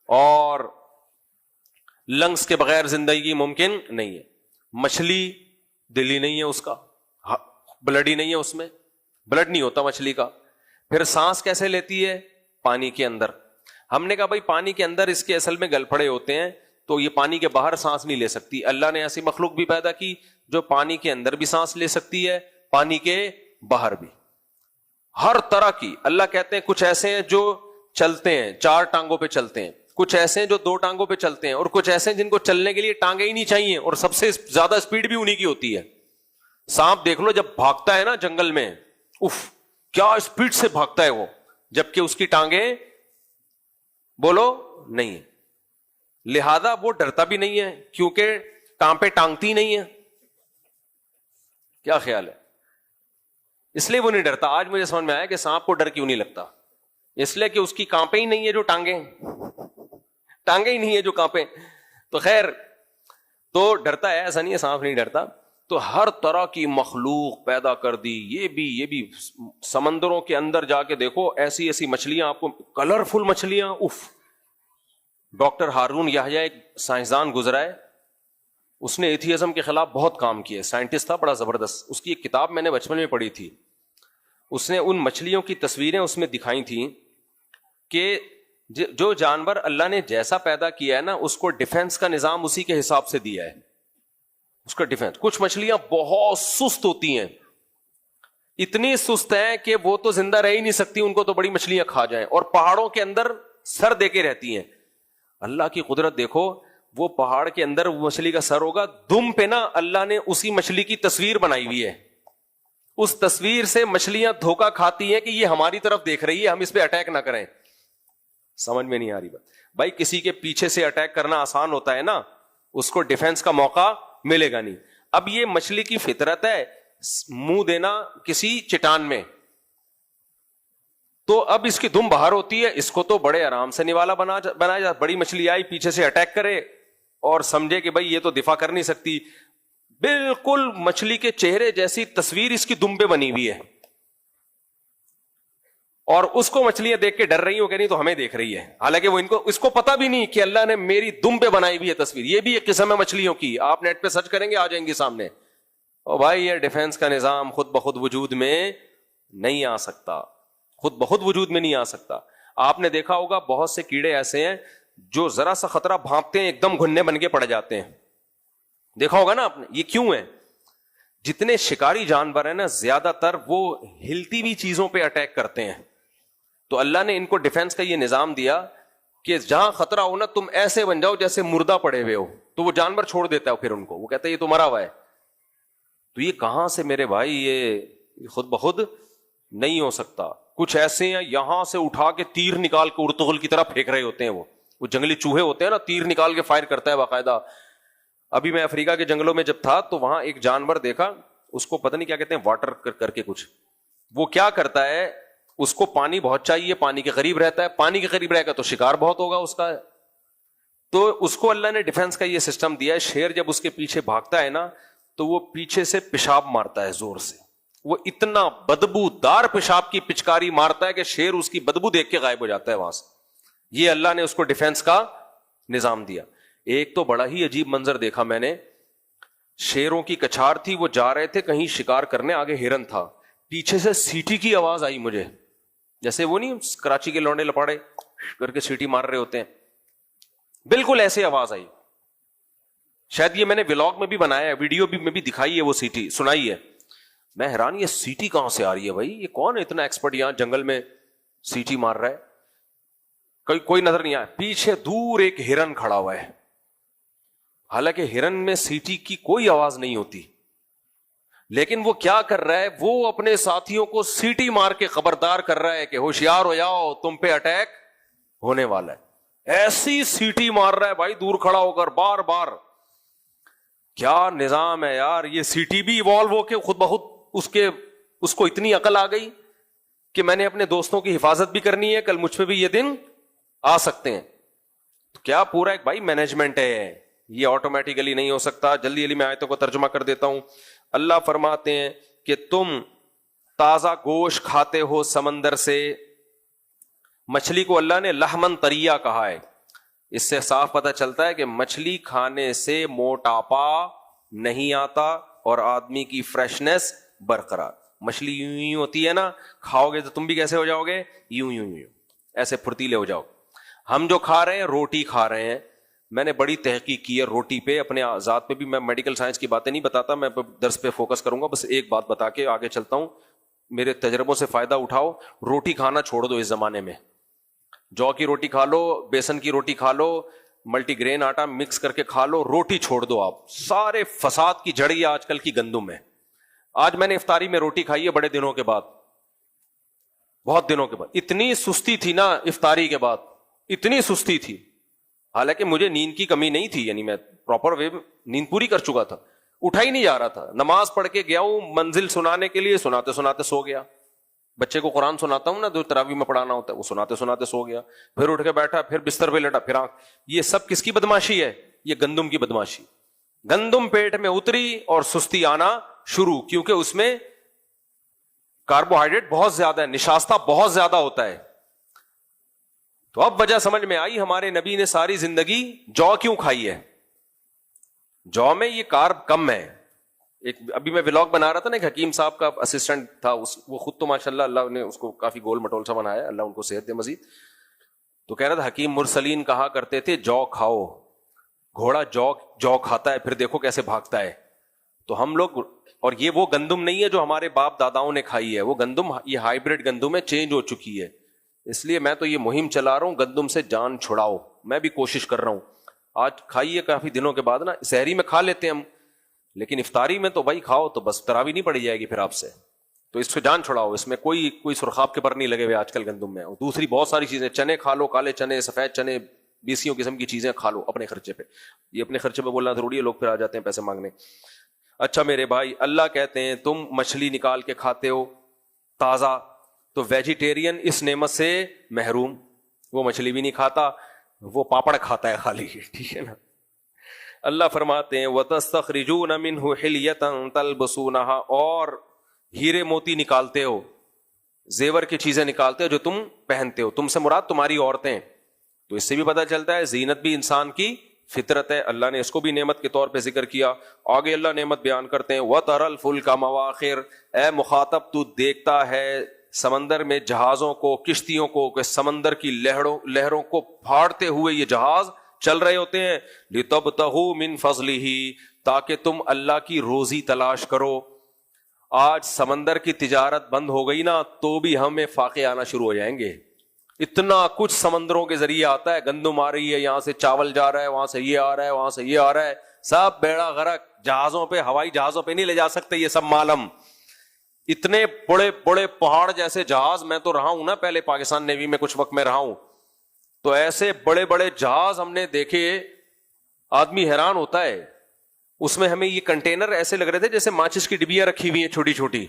اور لنگس کے بغیر زندگی ممکن نہیں ہے. مچھلی دل ہی نہیں ہے اس کا, بلڈ ہی نہیں ہے اس میں, بلڈ نہیں ہوتا مچھلی کا. پھر سانس کیسے لیتی ہے؟ پانی کے اندر. ہم نے کہا بھائی پانی کے اندر اس کے اصل میں گلپھڑے ہوتے ہیں تو یہ پانی کے باہر سانس نہیں لے سکتی. اللہ نے ایسی مخلوق بھی پیدا کی جو پانی کے اندر بھی سانس لے سکتی ہے, پانی کے باہر بھی. ہر طرح کی. اللہ کہتے ہیں کچھ ایسے ہیں جو چلتے ہیں, 4 ٹانگوں پہ چلتے ہیں, کچھ ایسے ہیں جو 2 ٹانگوں پہ چلتے ہیں, اور کچھ ایسے ہیں جن کو چلنے کے لیے ٹانگیں ہی نہیں چاہیے, اور سب سے زیادہ اسپیڈ بھی انہی کی ہوتی ہے. سانپ دیکھ لو جب بھاگتا ہے نا جنگل میں, اف کیا اسپیڈ سے بھاگتا ہے وہ, جبکہ اس کی ٹانگیں بولو نہیں. لہذا وہ ڈرتا بھی نہیں ہے کیونکہ ٹانپیں ٹانگتی نہیں ہے. کیا خیال ہے؟ اس لیے وہ نہیں ڈرتا. آج مجھے سمجھ میں آیا کہ سانپ کو ڈر کیوں نہیں لگتا, اس لیے کہ اس کی کانپیں ہی نہیں ہے جو ٹانگیں ہی نہیں ہے جو کانپیں. تو خیر, تو ڈرتا ہے, ایسا نہیں ہے سانپ نہیں ڈرتا. تو ہر طرح کی مخلوق پیدا کر دی. یہ بھی سمندروں کے اندر جا کے دیکھو ایسی ایسی مچھلیاں آپ کو, کلرفل مچھلیاں. اف, ڈاکٹر ہارون یحییٰ ایک سائنسدان گزرا ہے, اس نے ایتھیزم کے خلاف بہت کام کیے, سائنٹسٹ تھا بڑا زبردست. اس کی ایک کتاب میں نے بچپن میں پڑھی تھی. اس نے ان مچھلیوں کی تصویریں اس میں دکھائی تھیں کہ جو جانور اللہ نے جیسا پیدا کیا ہے نا اس کو ڈیفنس کا نظام اسی کے حساب سے دیا ہے, اس کا ڈیفنس. کچھ مچھلیاں بہت سست ہوتی ہیں, اتنی سست ہیں کہ وہ تو زندہ رہ ہی نہیں سکتی, ان کو تو بڑی مچھلیاں کھا جائیں, اور پہاڑوں کے اندر سر دے کے رہتی ہیں. اللہ کی قدرت دیکھو, وہ پہاڑ کے اندر وہ مچھلی کا سر ہوگا, دم پہ نا اللہ نے اسی مچھلی کی تصویر بنائی ہوئی ہے. اس تصویر سے مچھلیاں دھوکا کھاتی ہیں کہ یہ ہماری طرف دیکھ رہی ہے, ہم اس پہ اٹیک نہ کریں. سمجھ میں نہیں آ رہی بات بھائی. کسی کے پیچھے سے اٹیک کرنا آسان ہوتا ہے نا, اس کو ڈیفنس کا موقع ملے گا نہیں. اب یہ مچھلی کی فطرت ہے منہ دینا کسی چٹان میں, تو اب اس کی دم باہر ہوتی ہے, اس کو تو بڑے آرام سے نوالا بنایا جا. بڑی مچھلی آئی پیچھے سے اٹیک کرے اور سمجھے کہ بھائی یہ تو دفاع کر نہیں سکتی, بالکل مچھلی کے چہرے جیسی تصویر اس کی دم پہ بنی ہوئی ہے, اور اس کو مچھلیاں دیکھ کے ڈر رہی ہو کہ نہیں تو ہمیں دیکھ رہی ہے, حالانکہ وہ اس کو پتا بھی نہیں کہ اللہ نے میری دم پہ بنائی ہوئی ہے تصویر. یہ بھی ایک قسم ہے مچھلیوں کی, آپ نیٹ پہ سرچ کریں گے آ جائیں گی سامنے. اور بھائی یہ ڈیفنس کا نظام خود بخود وجود میں نہیں آ سکتا, خود بخود وجود میں نہیں آ سکتا. آپ نے دیکھا ہوگا بہت سے کیڑے ایسے ہیں جو ذرا سا خطرہ بھانپتے ہیں ایک دم گھننے بن کے پڑ جاتے ہیں, دیکھا ہوگا نا آپ نے. یہ کیوں ہے؟ جتنے شکاری جانور ہیں نا زیادہ تر وہ ہلتی ہوئی چیزوں پہ اٹیک کرتے ہیں, تو اللہ نے ان کو ڈیفنس کا یہ نظام دیا کہ جہاں خطرہ ہو نا تم ایسے بن جاؤ جیسے مردہ پڑے ہوئے ہو, تو وہ جانور چھوڑ دیتا ہے پھر ان کو, وہ کہتا ہے یہ تو مرا ہوا ہے. تو یہ کہاں سے میرے بھائی، یہ خود بخود نہیں ہو سکتا. کچھ ایسے ہیں یہاں سے اٹھا کے تیر نکال کے ارطغرل کی طرح پھینک رہے ہوتے ہیں. وہ جنگلی چوہے ہوتے ہیں نا، تیر نکال کے فائر کرتا ہے باقاعدہ. ابھی میں افریقہ کے جنگلوں میں جب تھا تو وہاں ایک جانور دیکھا، اس کو پتہ نہیں کیا کہتے ہیں، واٹر کر کے کچھ. وہ کیا کرتا ہے، اس کو پانی بہت چاہیے، پانی کے قریب رہتا ہے، پانی کے قریب رہے گا تو شکار بہت ہوگا اس کا. تو اس کو اللہ نے ڈیفنس کا یہ سسٹم دیا ہے، شیر جب اس کے پیچھے بھاگتا ہے نا تو وہ پیچھے سے پیشاب مارتا ہے زور سے. وہ اتنا بدبو دار پیشاب کی پچکاری مارتا ہے کہ شیر اس کی بدبو دیکھ کے غائب ہو جاتا ہے وہاں سے. یہ اللہ نے اس کو ڈیفنس کا نظام دیا. ایک تو بڑا ہی عجیب منظر دیکھا میں نے، شیروں کی کچھار تھی، وہ جا رہے تھے کہیں شکار کرنے، آگے ہرن تھا، پیچھے سے سیٹی کی آواز آئی مجھے، جیسے وہ نہیں کراچی کے لونڈے لپاڑے کر کے سیٹی مار رہے ہوتے ہیں، بالکل ایسے آواز آئی. شاید یہ میں نے ولاگ میں بھی بنایا ہے، ویڈیو بھی میں بھی دکھائی ہے، وہ سیٹی سنائی ہے. میں حیران، یہ سیٹی کہاں سے آ رہی ہے بھائی؟ یہ کون ہے اتنا ایکسپرٹ یہاں جنگل میں سیٹی مار رہا ہے؟ کوئی نظر نہیں آیا. پیچھے دور ایک ہرن کھڑا ہوا ہے، حالانکہ ہرن میں سیٹی کی کوئی آواز نہیں ہوتی، لیکن وہ کیا کر رہا ہے، وہ اپنے ساتھیوں کو سیٹی مار کے خبردار کر رہا ہے کہ ہوشیار ہو جاؤ، تم پہ اٹیک ہونے والا ہے. ایسی سیٹی مار رہا ہے بھائی دور کھڑا ہو کر بار بار. کیا نظام ہے یار! یہ سیٹی بھی ایوالو ہو کے خود بخود اس کو اتنی عقل آ گئی کہ میں نے اپنے دوستوں کی حفاظت بھی کرنی ہے، کل مجھ پہ بھی یہ دن آ سکتے ہیں. تو کیا پورا ایک بھائی مینجمنٹ ہے، یہ آٹومیٹیکلی نہیں ہو سکتا. جلدی میں آیتوں کو ترجمہ کر دیتا ہوں. اللہ فرماتے ہیں کہ تم تازہ گوشت کھاتے ہو سمندر سے. مچھلی کو اللہ نے لحمن طریہ کہا ہے. اس سے صاف پتہ چلتا ہے کہ مچھلی کھانے سے موٹاپا نہیں آتا اور آدمی کی فریشنس برقرار. مچھلی یوں ہی ہوتی ہے نا، کھاؤ گے تو تم بھی کیسے ہو جاؤ گے، یوں ایسے پھرتیلے ہو جاؤ. ہم جو کھا رہے ہیں روٹی کھا رہے ہیں. میں نے بڑی تحقیق کی ہے روٹی پہ، اپنے ذات پہ بھی. میں میڈیکل سائنس کی باتیں نہیں بتاتا، میں درس پہ فوکس کروں گا. بس ایک بات بتا کے آگے چلتا ہوں، میرے تجربوں سے فائدہ اٹھاؤ. روٹی کھانا چھوڑ دو اس زمانے میں. جو کی روٹی کھا لو، بیسن کی روٹی کھا لو، ملٹی گرین آٹا مکس کر کے کھا لو، روٹی چھوڑ دو آپ. سارے فساد کی جڑی آج کل کی گندم ہے. آج میں نے افطاری میں روٹی کھائی ہے بڑے دنوں کے بعد، بہت دنوں کے بعد. اتنی سستی تھی نا افطاری کے بعد، اتنی سستی تھی. حالانکہ مجھے نیند کی کمی نہیں تھی، یعنی میں پراپر وے نیند پوری کر چکا تھا، اٹھا ہی نہیں جا رہا تھا. نماز پڑھ کے گیا ہوں منزل سنانے کے لیے، سناتے سناتے سو گیا. بچے کو قرآن سناتا ہوں نا، جو تراویح میں پڑھانا ہوتا ہے، وہ سناتے سناتے سو گیا. پھر اٹھ کے بیٹھا، پھر بستر پہ لیٹا، پھر آنکھ. یہ سب کس کی بدماشی ہے؟ یہ گندم کی بدماشی. گندم پیٹ میں اتری اور سستی آنا شروع، کیونکہ اس میں کاربوہائیڈریٹ بہت زیادہ ہے، نشاستہ بہت زیادہ ہوتا ہے. تو اب وجہ سمجھ میں آئی، ہمارے نبی نے ساری زندگی جو کیوں کھائی ہے. جو میں یہ کارب کم ہے. ایک ابھی میں ولاگ بنا رہا تھا نا، ایک حکیم صاحب کا اسسٹنٹ تھا، وہ خود تو ماشاءاللہ اللہ نے اس کو کافی گول مٹول سا بنایا، اللہ ان کو صحت دے مزید. تو کہہ رہا تھا حکیم مرسلین کہا کرتے تھے جو کھاؤ. گھوڑا جو کھاتا ہے پھر دیکھو کیسے بھاگتا ہے. تو ہم لوگ، اور یہ وہ گندم نہیں ہے جو ہمارے باپ داداؤں نے کھائی ہے، وہ گندم یہ ہائیبریڈ گندم ہے، چینج ہو چکی ہے. اس لیے میں تو یہ مہم چلا رہا ہوں، گندم سے جان چھڑاؤ. میں بھی کوشش کر رہا ہوں. آج کھائیے کافی دنوں کے بعد نا، سحری میں کھا لیتے ہیں ہم، لیکن افطاری میں تو بھائی کھاؤ تو بس تراویح نہیں پڑی جائے گی پھر آپ سے. تو اس سے جان چھڑاؤ. اس میں کوئی سرخاب کے پر نہیں لگے ہوئے آج کل گندم میں. اور دوسری بہت ساری چیزیں، چنے کھا لو، کالے چنے، سفید چنے، 20 قسم کی چیزیں کھا لو اپنے خرچے پہ. یہ اپنے خرچے پہ بولنا ضروری ہے، لوگ پھر آ جاتے ہیں پیسے مانگنے. اچھا میرے بھائی، اللہ کہتے ہیں تم مچھلی نکال کے کھاتے ہو تازہ، تو ویجیٹیرین اس نعمت سے محروم. وہ مچھلی بھی نہیں کھاتا، وہ پاپڑ کھاتا ہے خالی. ٹھیک ہے نا. اللہ فرماتے ہیں وَتَسْتَخْرِجُونَ مِنْهُ حِلْيَةً تَلْبَسُونَهَا، اور ہیرے موتی نکالتے ہو، زیور کی چیزیں نکالتے ہو جو تم پہنتے ہو. تم سے مراد تمہاری عورتیں. تو اس سے بھی پتہ چلتا ہے زینت بھی انسان کی فطرت ہے. اللہ نے اس کو بھی نعمت کے طور پہ ذکر کیا. آگے اللہ نعمت بیان کرتے ہیں وَتَرَى الْفُلْكَ مَوَاخِرَ، اے مخاطب تو دیکھتا ہے سمندر میں جہازوں کو، کشتیوں کو، کہ سمندر کی لہروں کو پھاڑتے ہوئے یہ جہاز چل رہے ہوتے ہیں. لِتَبْتَغُوا مِنْ فَضْلِهِ، تاکہ تم اللہ کی روزی تلاش کرو. آج سمندر کی تجارت بند ہو گئی نا تو بھی ہمیں فاقے آنا شروع ہو جائیں گے. اتنا کچھ سمندروں کے ذریعے آتا ہے, گندم آ رہی ہے, یہاں سے چاول جا رہا ہے, وہاں سے یہ آ رہا ہے, وہاں سے یہ آ رہا ہے, سب بیڑا غرق. جہازوں پہ, ہوائی جہازوں پہ نہیں لے جا سکتے یہ سب مال ہم. اتنے بڑے بڑے پہاڑ جیسے جہاز, میں تو رہا ہوں نا پہلے پاکستان نیوی میں کچھ وقت میں رہا ہوں, تو ایسے بڑے بڑے جہاز ہم نے دیکھے, آدمی حیران ہوتا ہے. اس میں ہمیں یہ کنٹینر ایسے لگ رہے تھے جیسے ماچس کی ڈبیاں رکھی ہوئی ہیں چھوٹی چھوٹی.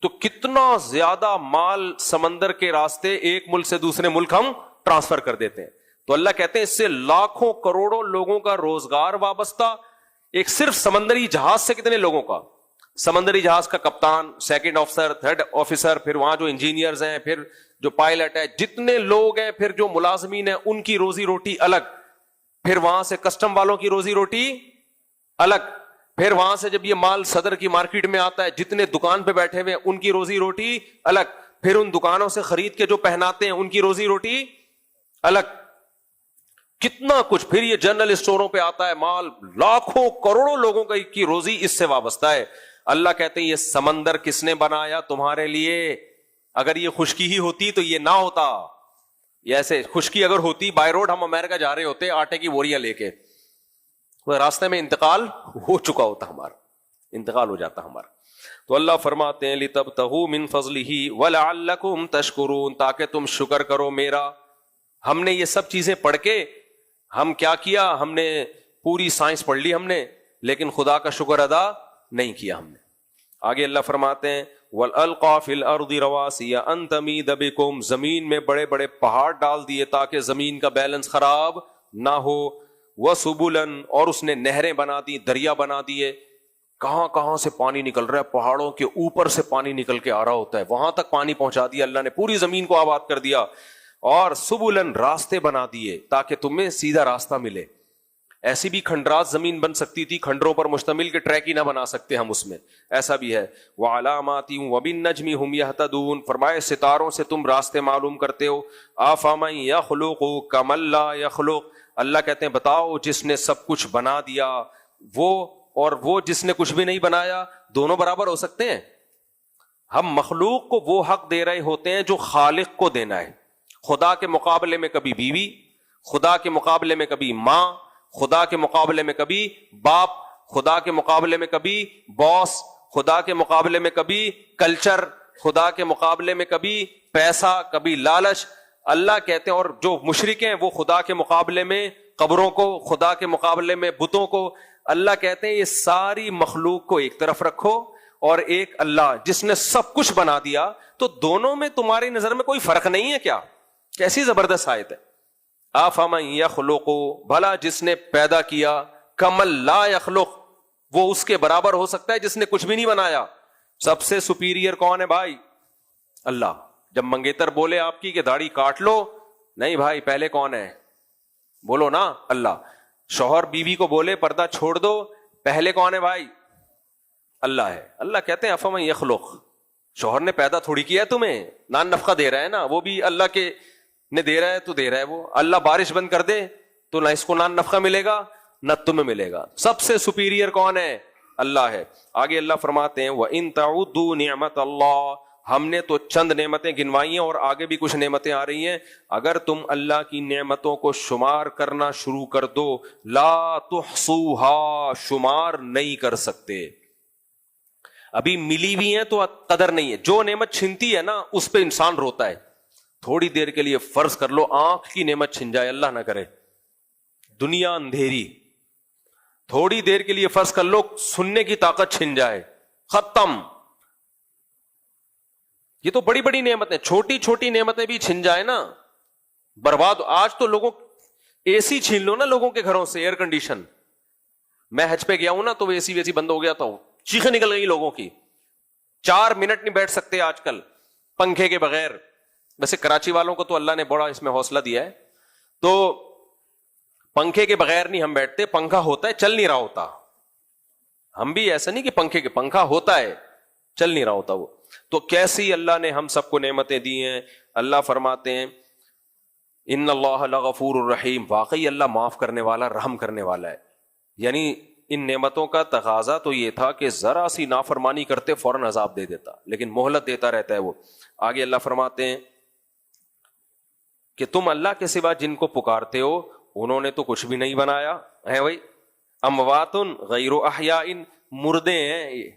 تو کتنا زیادہ مال سمندر کے راستے ایک ملک سے دوسرے ملک ہم ٹرانسفر کر دیتے ہیں. تو اللہ کہتے ہیں اس سے لاکھوں کروڑوں لوگوں کا روزگار وابستہ. ایک صرف سمندری جہاز سے کتنے لوگوں کا, سمندری جہاز کا کپتان, سیکنڈ آفیسر, تھرڈ آفیسر, پھر وہاں جو انجینئرز ہیں, پھر جو پائلٹ ہے, جتنے لوگ ہیں, پھر جو ملازمین ہیں ان کی روزی روٹی الگ, پھر وہاں سے کسٹم والوں کی روزی روٹی الگ, پھر وہاں سے جب یہ مال صدر کی مارکیٹ میں آتا ہے جتنے دکان پہ بیٹھے ہوئے ان کی روزی روٹی الگ, پھر ان دکانوں سے خرید کے جو پہناتے ہیں ان کی روزی روٹی الگ. کتنا کچھ. پھر یہ جنرل اسٹوروں پہ آتا ہے مال, لاکھوں کروڑوں لوگوں کی روزی اس سے وابستہ ہے. اللہ کہتے ہیں یہ سمندر کس نے بنایا تمہارے لیے؟ اگر یہ خشکی ہی ہوتی تو یہ نہ ہوتا. یہ ایسے خشکی اگر ہوتی, بائی روڈ ہم امریکہ جا رہے ہوتے آٹے کی بوریاں لے کے, راستے میں انتقال ہو چکا ہوتا, ہمارا انتقال ہو جاتا ہمارا. تو اللہ فرماتے ہیں لِتَبْتَغُوا مِن فَضْلِهِ وَلَعَلَّكُمْ تَشْكُرُونَ, تاکہ تم شکر کرو میرا. ہم نے یہ سب چیزیں پڑھ کے ہم کیا کیا, ہم نے پوری سائنس پڑھ لی ہم نے, لیکن خدا کا شکر ادا نہیں کیا ہم نے. آگے اللہ فرماتے ہیں وَالْأَلْقَى فِي الْأَرْضِ رَوَاسِيَ أَن تَمِيدَ بِكُمْ, زمین میں بڑے بڑے پہاڑ ڈال دیے تاکہ زمین کا بیلنس خراب نہ ہو. وَسُبُلًا, اور اس نے نہریں بنا دی, دریا بنا دیے. کہاں کہاں سے پانی نکل رہا ہے, پہاڑوں کے اوپر سے پانی نکل کے آ رہا ہوتا ہے, وہاں تک پانی پہنچا دیا اللہ نے, پوری زمین کو آباد کر دیا. اور سبلن, راستے بنا دیے تاکہ تمہیں سیدھا راستہ ملے. ایسی بھی کھنڈرات زمین بن سکتی تھی, کھنڈروں پر مشتمل کے ٹریک ہی نہ بنا سکتے ہم اس میں, ایسا بھی ہے. وعلامات وبالنجم هم يهتدون, فرمائے ستاروں سے تم راستے معلوم کرتے ہو. افمن يخلق كمن لا يخلق, اللہ کہتے ہیں بتاؤ جس نے سب کچھ بنا دیا وہ اور وہ جس نے کچھ بھی نہیں بنایا, دونوں برابر ہو سکتے ہیں؟ ہم مخلوق کو وہ حق دے رہے ہوتے ہیں جو خالق کو دینا ہے. خدا کے مقابلے میں کبھی بیوی, خدا کے مقابلے میں کبھی ماں, خدا کے مقابلے میں کبھی باپ, خدا کے مقابلے میں کبھی باس, خدا کے مقابلے میں کبھی کلچر, خدا کے مقابلے میں کبھی پیسہ, کبھی لالچ. اللہ کہتے ہیں, اور جو مشرک ہیں وہ خدا کے مقابلے میں قبروں کو, خدا کے مقابلے میں بتوں کو. اللہ کہتے ہیں یہ ساری مخلوق کو ایک طرف رکھو اور ایک اللہ جس نے سب کچھ بنا دیا, تو دونوں میں تمہاری نظر میں کوئی فرق نہیں ہے کیا؟ کیسی زبردست آیت ہے. افمن یخلق, بھلا جس نے پیدا کیا, کمن لا یخلق, وہ اس کے برابر ہو سکتا ہے جس نے کچھ بھی نہیں بنایا. سب سے سپیریئر کون ہے بھائی؟ اللہ. جب منگیتر بولے آپ کی کہ داڑھی کاٹ لو, نہیں بھائی پہلے کون ہے؟ بولو نا اللہ. شوہر بیوی کو بولے پردہ چھوڑ دو, پہلے کون ہے بھائی؟ اللہ ہے. اللہ کہتے ہیں افمن یخلق, شوہر نے پیدا تھوڑی کیا تمہیں, نان نفقہ دے رہا ہے نا, وہ بھی اللہ کے نے دے رہا ہے تو دے رہا ہے وہ. اللہ بارش بند کر دے تو نہ اس کو نان نفقہ ملے گا نہ تمہیں ملے گا. سب سے سپیریئر کون ہے؟ اللہ ہے. آگے اللہ فرماتے ہیں وَإِن تَعُدُّوا نِعْمَةَ اللَّهِ, ہم نے تو چند نعمتیں گنوائی ہیں اور آگے بھی کچھ نعمتیں آ رہی ہیں. اگر تم اللہ کی نعمتوں کو شمار کرنا شروع کر دو, لا تحصوها, شمار نہیں کر سکتے. ابھی ملی ہوئی ہیں تو قدر نہیں ہے. جو نعمت چھنتی ہے نا اس پہ انسان روتا ہے. تھوڑی دیر کے لیے فرض کر لو آنکھ کی نعمت چھن جائے, اللہ نہ کرے, دنیا اندھیری. تھوڑی دیر کے لیے فرض کر لو سننے کی طاقت چھن جائے, ختم. یہ تو بڑی بڑی نعمتیں, چھوٹی چھوٹی نعمتیں بھی چھن جائے نا برباد. آج تو لوگوں اے سی چھین لو نا لوگوں کے گھروں سے, ایئر کنڈیشن. میں حج پہ گیا ہوں نا تو اے سی ویسی بند ہو گیا, تو چیخیں نکل گئی لوگوں کی. 4 منٹ نہیں بیٹھ سکتے آج کل پنکھے کے بغیر. ویسے کراچی والوں کو تو اللہ نے بڑا اس میں حوصلہ دیا ہے, تو پنکھے کے بغیر نہیں ہم بیٹھتے. پنکھا ہوتا ہے, چل نہیں رہا ہوتا. ہم بھی ایسا نہیں کہ پنکھا ہوتا ہے چل نہیں رہا ہوتا وہ. تو کیسی اللہ نے ہم سب کو نعمتیں دی ہیں. اللہ فرماتے ہیں ان اللہ لغفور الرحیم, واقعی اللہ معاف کرنے والا رحم کرنے والا ہے. یعنی ان نعمتوں کا تقاضا تو یہ تھا کہ ذرا سی نافرمانی کرتے فوراً عذاب دے دیتا, لیکن مہلت دیتا رہتا ہے وہ. آگے اللہ فرماتے ہیں کہ تم اللہ کے سوا جن کو پکارتے ہو انہوں نے تو کچھ بھی نہیں بنایا ہے بھائی. اموات غیر احیاء, مردے ہیں یہ,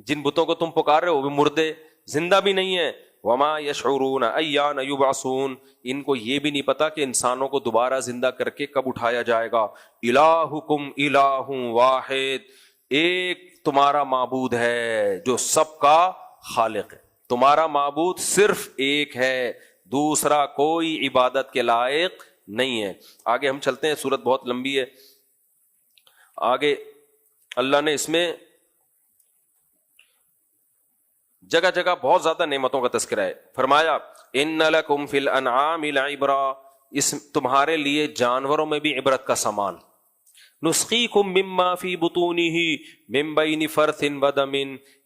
جن بتوں کو تم پکار رہے ہو وہ بھی مردے, زندہ بھی نہیں ہے. وما یشعرون ایان یبعثون, ان کو یہ بھی نہیں پتا کہ انسانوں کو دوبارہ زندہ کر کے کب اٹھایا جائے گا. الہکم الہ واحد, ایک تمہارا معبود ہے جو سب کا خالق ہے. تمہارا معبود صرف ایک ہے, دوسرا کوئی عبادت کے لائق نہیں ہے. آگے ہم چلتے ہیں, سورت بہت لمبی ہے. آگے اللہ نے اس میں جگہ جگہ بہت زیادہ نعمتوں کا تذکرہ ہے. فرمایا ان لکم فی الانعام لعبرہ, اس تمہارے لیے جانوروں میں بھی عبرت کا سامان. نسقیکم مما فی بطونہ من بین فرث ودم,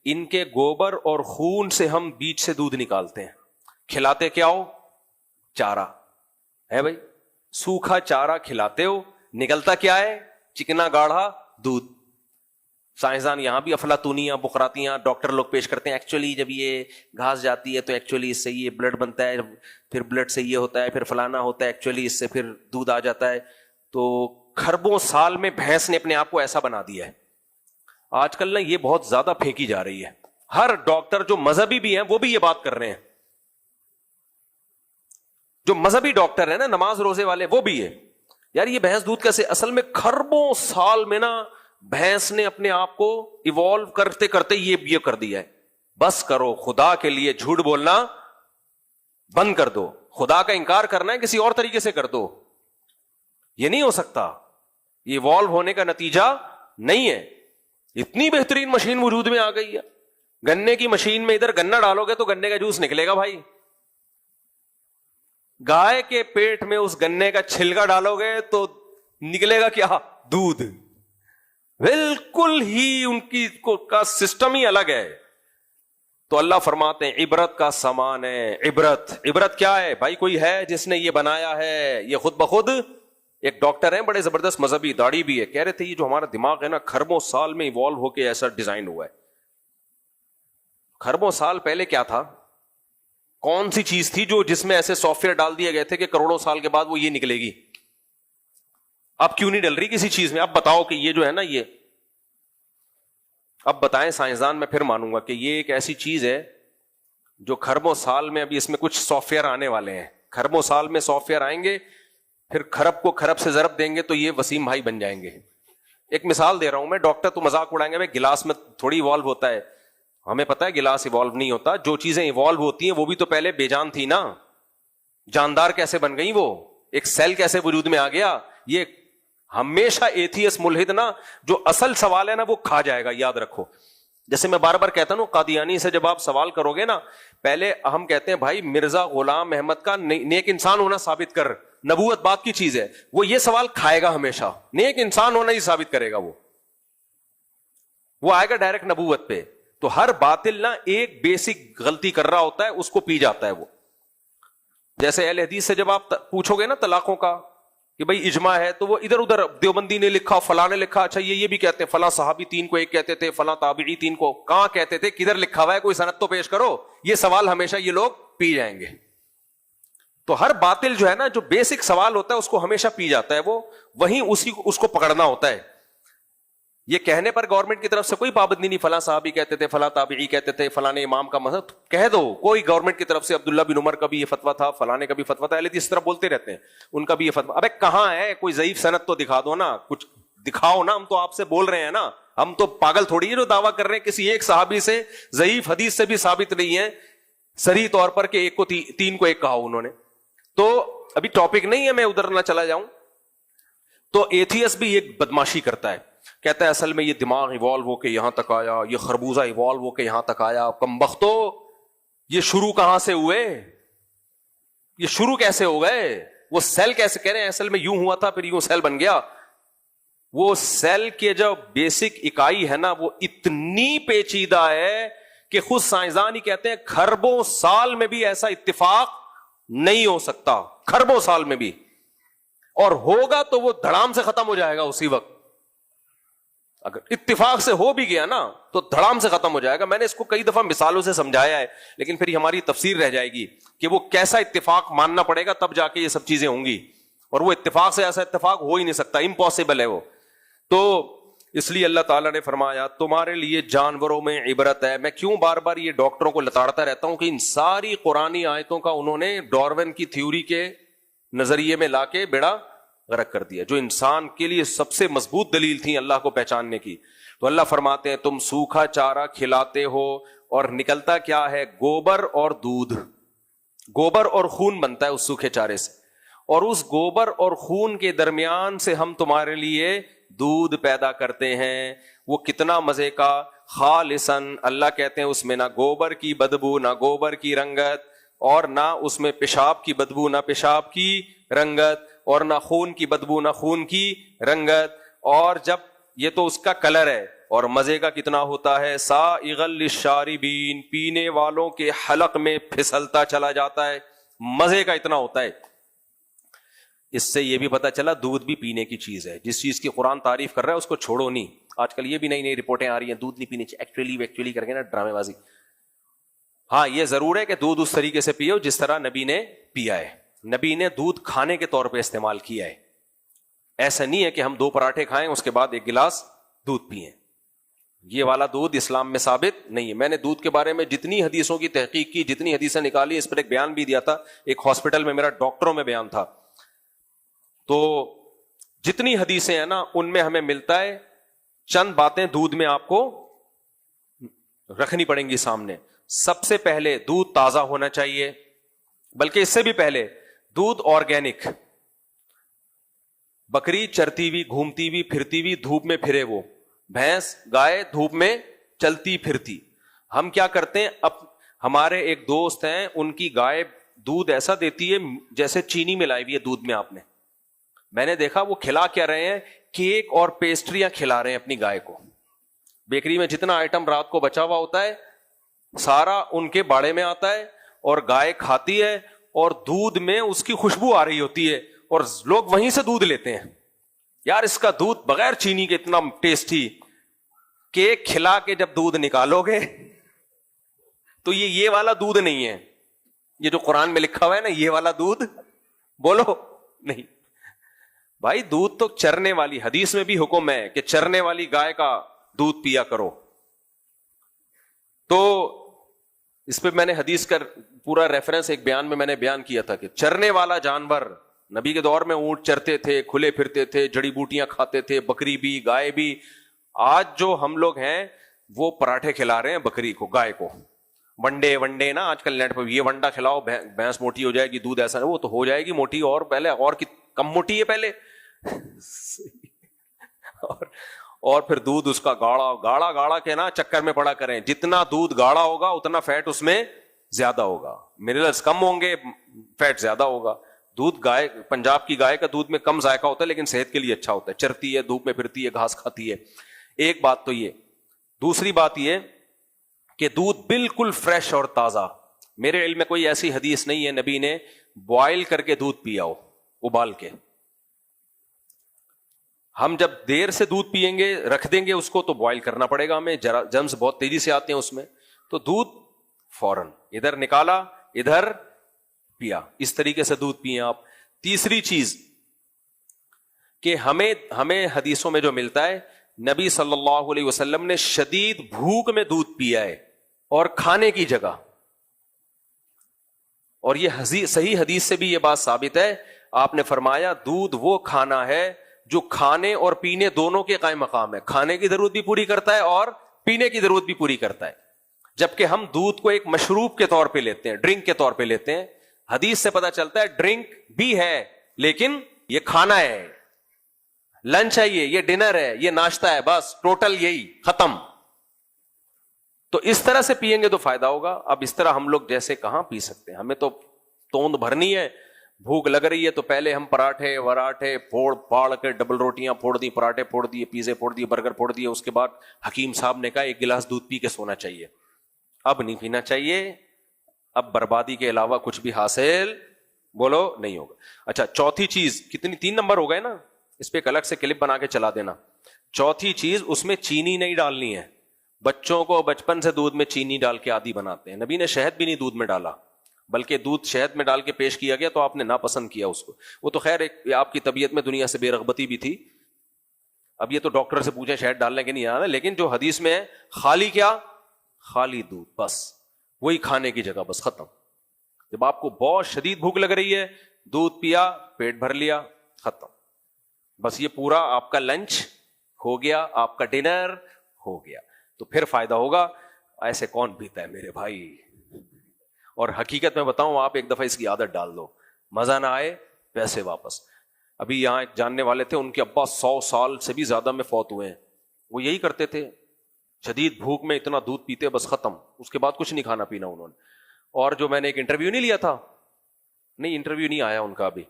ان کے گوبر اور خون سے ہم بیچ سے دودھ نکالتے ہیں. کھلاتے کیا ہو؟ چارہ ہے بھائی, سوکھا چارہ کھلاتے ہو, نکلتا کیا ہے؟ چکنا گاڑھا دودھ. سائنسدان یہاں بھی افلاطونیاں بقراتیاں ڈاکٹر لوگ پیش کرتے ہیں, ایکچولی جب یہ گھاس جاتی ہے تو ایکچولی اس سے یہ بلڈ بنتا ہے, پھر بلڈ سے یہ ہوتا ہے, پھر فلانا ہوتا ہے, ایکچولی اس سے پھر دودھ آ جاتا ہے. تو کھربوں سال میں بھینس نے اپنے آپ کو ایسا بنا دیا ہے. آج کل نا یہ بہت زیادہ پھینکی جا رہی ہے. ہر ڈاکٹر جو مذہبی بھی ہیں وہ بھی یہ بات کر رہے ہیں, جو مذہبی ڈاکٹر ہیں نا نماز روزے والے وہ بھی ہے. یار یہ بھینس دودھ کیسے؟ اصل میں کھربوں سال میں نا بھینس نے اپنے آپ کو ایوالو کرتے کرتے یہ کر دیا ہے. بس کرو, خدا کے لیے جھوٹ بولنا بند کر دو. خدا کا انکار کرنا ہے کسی اور طریقے سے کر دو, یہ نہیں ہو سکتا. یہ ایوالو ہونے کا نتیجہ نہیں ہے. اتنی بہترین مشین وجود میں آ گئی ہے. گنے کی مشین میں ادھر گنا ڈالو گے تو گنے کا جوس نکلے گا بھائی. گائے کے پیٹ میں اس گنے کا چھلکا ڈالو گے تو نکلے گا کیا؟ دودھ. بالکل ہی ان کی کا سسٹم ہی الگ ہے. تو اللہ فرماتے ہیں عبرت کا سامان ہے. عبرت کیا ہے بھائی؟ کوئی ہے جس نے یہ بنایا ہے؟ یہ خود بخود ایک ڈاکٹر ہیں بڑے زبردست مذہبی, داڑھی بھی ہے, کہہ رہے تھے یہ جو ہمارا دماغ ہے نا کھربوں سال میں ایوالو ہو کے ایسا ڈیزائن ہوا ہے. کھربوں سال پہلے کیا تھا؟ کون سی چیز تھی جو جس میں ایسے سافٹ ویئر ڈال دیے گئے تھے کہ کروڑوں سال کے بعد وہ یہ نکلے گی؟ اب کیوں نہیں ڈل رہی کسی چیز میں؟ اب بتاؤ کہ یہ جو ہے نا یہ, اب بتائیں سائنسدان, میں پھر مانوں گا کہ یہ ایک ایسی چیز ہے جو کھربوں سال میں, ابھی اس میں کچھ سافٹ ویئر آنے والے ہیں, کھربوں سال میں سافٹ ویئر آئیں گے, پھر کھرب کو کھرب سے ضرب دیں گے تو یہ وسیم بھائی بن جائیں گے. ایک مثال دے رہا ہوں میں, ڈاکٹر تو مذاق اڑائیں گے بھائی گلاس میں تھوڑی ایوالو ہوتا ہے. ہمیں پتا ہے گلاس ایوالو نہیں ہوتا. جو چیزیں ایوالو ہوتی ہیں وہ بھی تو پہلے بے جان تھی نا. جاندار کیسے بن گئی وہ؟ ایک سیل کیسے وجود میں آ گیا؟ یہ ہمیشہ ایتھیس ملحد نا جو اصل سوال ہے نا وہ کھا جائے گا, یاد رکھو. جیسے میں بار بار کہتا ہوں قادیانی سے جب آپ سوال کرو گے نا, پہلے ہم کہتے ہیں بھائی مرزا غلام احمد کا نیک انسان ہونا ثابت کر, نبوت بات کی چیز ہے. وہ یہ سوال کھائے گا ہمیشہ, نیک انسان ہونا ہی ثابت کرے گا. وہ آئے گا ڈائریکٹ نبوت پہ. تو ہر باطل نا ایک بیسک غلطی کر رہا ہوتا ہے, اس کو پی جاتا ہے وہ. جیسے اہل حدیث سے جب آپ پوچھو گے نا طلاقوں کا کہ بھائی اجماع ہے, تو وہ ادھر ادھر دیوبندی نے لکھا, فلاں نے لکھا, اچھا یہ بھی کہتے ہیں فلاں صحابی 3 کو 1 کہتے تھے, فلاں تابعی 3 کو. کہاں کہتے تھے؟ کدھر لکھا ہوا ہے؟ کوئی سند تو پیش کرو. یہ سوال ہمیشہ یہ لوگ پی جائیں گے. تو ہر باطل جو ہے نا, جو بیسک سوال ہوتا ہے اس کو ہمیشہ پی جاتا ہے وہ, وہیں اس کو پکڑنا ہوتا ہے. یہ کہنے پر گورنمنٹ کی طرف سے کوئی پابندی نہیں, فلاں صحابی کہتے تھے, فلاں تابعی کہتے تھے, فلاں امام کا مذہب کہہ دو. کوئی گورنمنٹ کی طرف سے عبداللہ بن عمر کا بھی یہ فتویٰ تھا, فلاں کا بھی فتویٰ تھا, اہل حدیث اس طرح بولتے رہتے ہیں ان کا بھی یہ فتویٰ. ابے کہاں ہے؟ کوئی ضعیف سند تو دکھا دو نا, کچھ دکھاؤ نا. ہم تو آپ سے بول رہے ہیں نا, ہم تو پاگل تھوڑی ہے جو دعویٰ کر رہے ہیں کسی ایک صحابی سے ضعیف حدیث سے بھی ثابت نہیں ہے صریح طور پر کہ 1 کو 3 کو 1 کہا انہوں نے. تو ابھی ٹاپک نہیں ہے, میں ادھر نہ چلا جاؤں. تو ایتھیس بھی ایک بدماشی کرتا ہے, کہتا ہے اصل میں یہ دماغ ایوالو ہو کے یہاں تک آیا, یہ خربوزہ ایوالو ہو کے یہاں تک آیا. کمبختو, یہ شروع کہاں سے ہوئے؟ یہ شروع کیسے ہو گئے؟ وہ سیل کیسے کہہ رہے ہیں اصل میں یوں ہوا تھا پھر یوں سیل بن گیا. وہ سیل کے جو بیسک اکائی ہے نا وہ اتنی پیچیدہ ہے کہ خود سائنسدان ہی کہتے ہیں کھربوں سال میں بھی ایسا اتفاق نہیں ہو سکتا, کھربوں سال میں بھی. اور ہوگا تو وہ دھڑام سے ختم ہو جائے گا اسی وقت. اگر اتفاق سے ہو بھی گیا نا تو دھڑام سے ختم ہو جائے گا. میں نے اس کو کئی دفعہ مثالوں سے سمجھایا ہے, لیکن پھر ہماری تفسیر رہ جائے گی کہ وہ کیسا اتفاق ماننا پڑے گا تب جا کے یہ سب چیزیں ہوں گی, اور وہ اتفاق سے ایسا اتفاق ہو ہی نہیں سکتا, امپاسبل ہے وہ. تو اس لیے اللہ تعالیٰ نے فرمایا تمہارے لیے جانوروں میں عبرت ہے. میں کیوں بار بار یہ ڈاکٹروں کو لتاڑتا رہتا ہوں کہ ان ساری قرآنی آیتوں کا انہوں نے ڈاروین کی تھیوری کے نظریے میں لا کے بیڑا غرق کر دیا, جو انسان کے لیے سب سے مضبوط دلیل تھی اللہ کو پہچاننے کی. تو اللہ فرماتے ہیں تم سوکھا چارہ کھلاتے ہو اور نکلتا کیا ہے, گوبر اور دودھ. گوبر اور خون بنتا ہے اس سوکھے چارے سے, اور اس گوبر اور خون کے درمیان سے ہم تمہارے لیے دودھ پیدا کرتے ہیں. وہ کتنا مزے کا, خالصاً, اللہ کہتے ہیں اس میں نہ گوبر کی بدبو نہ گوبر کی رنگت, اور نہ اس میں پیشاب کی بدبو نہ پیشاب کی رنگت, اور نہ خون کی بدبو نہ خون کی رنگت. اور جب یہ تو اس کا کلر ہے, اور مزے کا کتنا ہوتا ہے, سائغ للشاربین, پینے والوں کے حلق میں پھسلتا چلا جاتا ہے, مزے کا اتنا ہوتا ہے. اس سے یہ بھی پتا چلا دودھ بھی پینے کی چیز ہے. جس چیز کی قرآن تعریف کر رہا ہے اس کو چھوڑو نہیں. آج کل یہ بھی نئی نئی رپورٹیں آ رہی ہیں دودھ نہیں پینے چاہیے, ایکچولی کر کے نا ڈرامے بازی. ہاں یہ ضرور ہے کہ دودھ اس طریقے سے پیو جس طرح نبی نے پیا ہے. نبی نے دودھ کھانے کے طور پہ استعمال کیا ہے. ایسا نہیں ہے کہ ہم 2 پراٹھے کھائیں اس کے بعد 1 گلاس دودھ پئیں. یہ والا دودھ اسلام میں ثابت نہیں ہے. میں نے دودھ کے بارے میں جتنی حدیثوں کی تحقیق کی, جتنی حدیثیں نکالی, اس پر ایک بیان بھی دیا تھا. ایک ہاسپٹل میں میرا ڈاکٹروں میں بیان تھا. تو جتنی حدیثیں ہیں نا ان میں ہمیں ملتا ہے چند باتیں دودھ میں آپ کو رکھنی پڑیں گی سامنے. سب سے پہلے دودھ تازہ ہونا چاہیے, بلکہ اس سے بھی پہلے دودھ آرگینک. بکری چرتی ہوئی, گھومتی ہوئی, پھرتی ہوئی, دھوپ میں پھرے, وہ بھینس گائے دھوپ میں چلتی پھرتی. ہم کیا کرتے ہیں, اب ہمارے ایک دوست ہیں ان کی گائے دودھ ایسا دیتی ہے جیسے چینی ملائی ہوئی ہے دودھ میں. آپ نے, میں نے دیکھا وہ کھلا کیا رہے ہیں, کیک اور پیسٹریاں کھلا رہے ہیں اپنی گائے کو. بیکری میں جتنا آئٹم رات کو بچا ہوا ہوتا ہے سارا ان کے باڑے میں آتا ہے, اور گائے کھاتی ہے, اور دودھ میں اس کی خوشبو آ رہی ہوتی ہے, اور لوگ وہیں سے دودھ لیتے ہیں. یار اس کا دودھ بغیر چینی کے اتنا ٹیسٹی. کیک کھلا کے جب دودھ نکالو گے تو یہ والا دودھ نہیں ہے, یہ جو قرآن میں لکھا ہوا ہے نا یہ والا دودھ, بولو نہیں بھائی. دودھ تو چرنے والی, حدیث میں بھی حکم ہے کہ چرنے والی گائے کا دودھ پیا کرو. تو اس پہ میں نے حدیث کا پورا ریفرنس ایک بیان میں نے بیان کیا تھا کہ چرنے والا جانور, نبی کے دور میں اونٹ چرتے تھے, کھلے پھرتے تھے, جڑی بوٹیاں کھاتے تھے, بکری بھی گائے بھی. آج جو ہم لوگ ہیں وہ پراٹھے کھلا رہے ہیں بکری کو, گائے کو. ونڈے نا آج کل نیٹ پہ, یہ ونڈا کھلاؤ بھینس موٹی ہو جائے گی, دودھ ایسا وہ تو ہو جائے گی موٹی, اور پہلے اور کم موٹی ہے پہلے. اور پھر دودھ اس کا گاڑا کے نا چکر میں پڑا کریں. جتنا دودھ گاڑا ہوگا اتنا فیٹ اس میں زیادہ ہوگا, منرلز کم ہوں گے, فیٹ زیادہ ہوگا. دودھ گائے, پنجاب کی گائے کا دودھ میں کم ذائقہ ہوتا ہے لیکن صحت کے لیے اچھا ہوتا ہے. چرتی ہے, دھوپ میں پھرتی ہے, گھاس کھاتی ہے. ایک بات تو یہ. دوسری بات یہ کہ دودھ بالکل فریش اور تازہ. میرے علم میں کوئی ایسی حدیث نہیں ہے نبی نے بوائل کر کے دودھ پیا ہو, ابال کے. ہم جب دیر سے دودھ پیئیں گے, رکھ دیں گے اس کو, تو بوائل کرنا پڑے گا ہمیں, جرمز بہت تیزی سے آتے ہیں اس میں. تو دودھ فوراً ادھر نکالا ادھر پیا, اس طریقے سے دودھ پیئیں آپ. تیسری چیز کہ ہمیں حدیثوں میں جو ملتا ہے, نبی صلی اللہ علیہ وسلم نے شدید بھوک میں دودھ پیا ہے, اور کھانے کی جگہ. اور یہ صحیح حدیث سے بھی یہ بات ثابت ہے. آپ نے فرمایا دودھ وہ کھانا ہے جو کھانے اور پینے دونوں کے قائم مقام ہے. کھانے کی ضرورت بھی پوری کرتا ہے اور پینے کی ضرورت بھی پوری کرتا ہے. جبکہ ہم دودھ کو ایک مشروب کے طور پہ لیتے ہیں, ڈرنک کے طور پہ لیتے ہیں. حدیث سے پتا چلتا ہے ڈرنک بھی ہے لیکن یہ کھانا ہے, لنچ ہے, یہ ڈنر ہے, یہ ناشتہ ہے, بس ٹوٹل یہی ختم. تو اس طرح سے پیئیں گے تو فائدہ ہوگا. اب اس طرح ہم لوگ جیسے کہاں پی سکتے ہیں, ہمیں تو توند بھرنی ہے, بھوک لگ رہی ہے, تو پہلے ہم پراٹھے وراٹھے پھوڑ پاڑ کے, ڈبل روٹیاں پھوڑ دی, پراٹھے پھوڑ دیے, پیزے پھوڑ دیے, برگر پھوڑ دیے. اس کے بعد حکیم صاحب نے کہا 1 گلاس دودھ پی کے سونا چاہیے. اب نہیں پینا چاہیے, اب بربادی کے علاوہ کچھ بھی حاصل بولو نہیں ہوگا. اچھا چوتھی چیز, کتنی 3 نمبر ہو گئے نا, اس پہ ایک الگ سے کلپ بنا کے چلا دینا. چوتھی چیز, اس میں چینی نہیں ڈالنی ہے. بچوں کو بچپن سے دودھ میں چینی ڈال کے عادی بناتے ہیں. نبی نے شہد بھی نہیں دودھ میں ڈالا, بلکہ دودھ شہد میں ڈال کے پیش کیا گیا تو آپ نے ناپسند کیا اس کو. وہ تو خیر ایک آپ کی طبیعت میں دنیا سے بے رغبتی بھی تھی. اب یہ تو ڈاکٹر سے پوچھیں شہد ڈالنے کے نہیں آنا, لیکن جو حدیث میں ہے خالی کیا, خالی دودھ, بس وہی کھانے کی جگہ, بس ختم. جب آپ کو بہت شدید بھوک لگ رہی ہے, دودھ پیا, پیٹ بھر لیا, ختم. بس یہ پورا آپ کا لنچ ہو گیا, آپ کا ڈنر ہو گیا, تو پھر فائدہ ہوگا. ایسے کون پیتا ہے میرے بھائی؟ اور حقیقت میں بتاؤں, آپ ایک دفعہ اس کی عادت ڈال دو, مزہ نہ آئے پیسے واپس. ابھی یہاں ایک جاننے والے تھے, ان کے ابا 100 سال سے بھی زیادہ میں فوت ہوئے ہیں. وہ یہی کرتے تھے, شدید بھوک میں اتنا دودھ پیتے بس ختم, اس کے بعد کچھ نہیں کھانا پینا انہوں نے. اور جو میں نے ایک انٹرویو نہیں لیا تھا, نہیں انٹرویو نہیں آیا ان کا ابھی,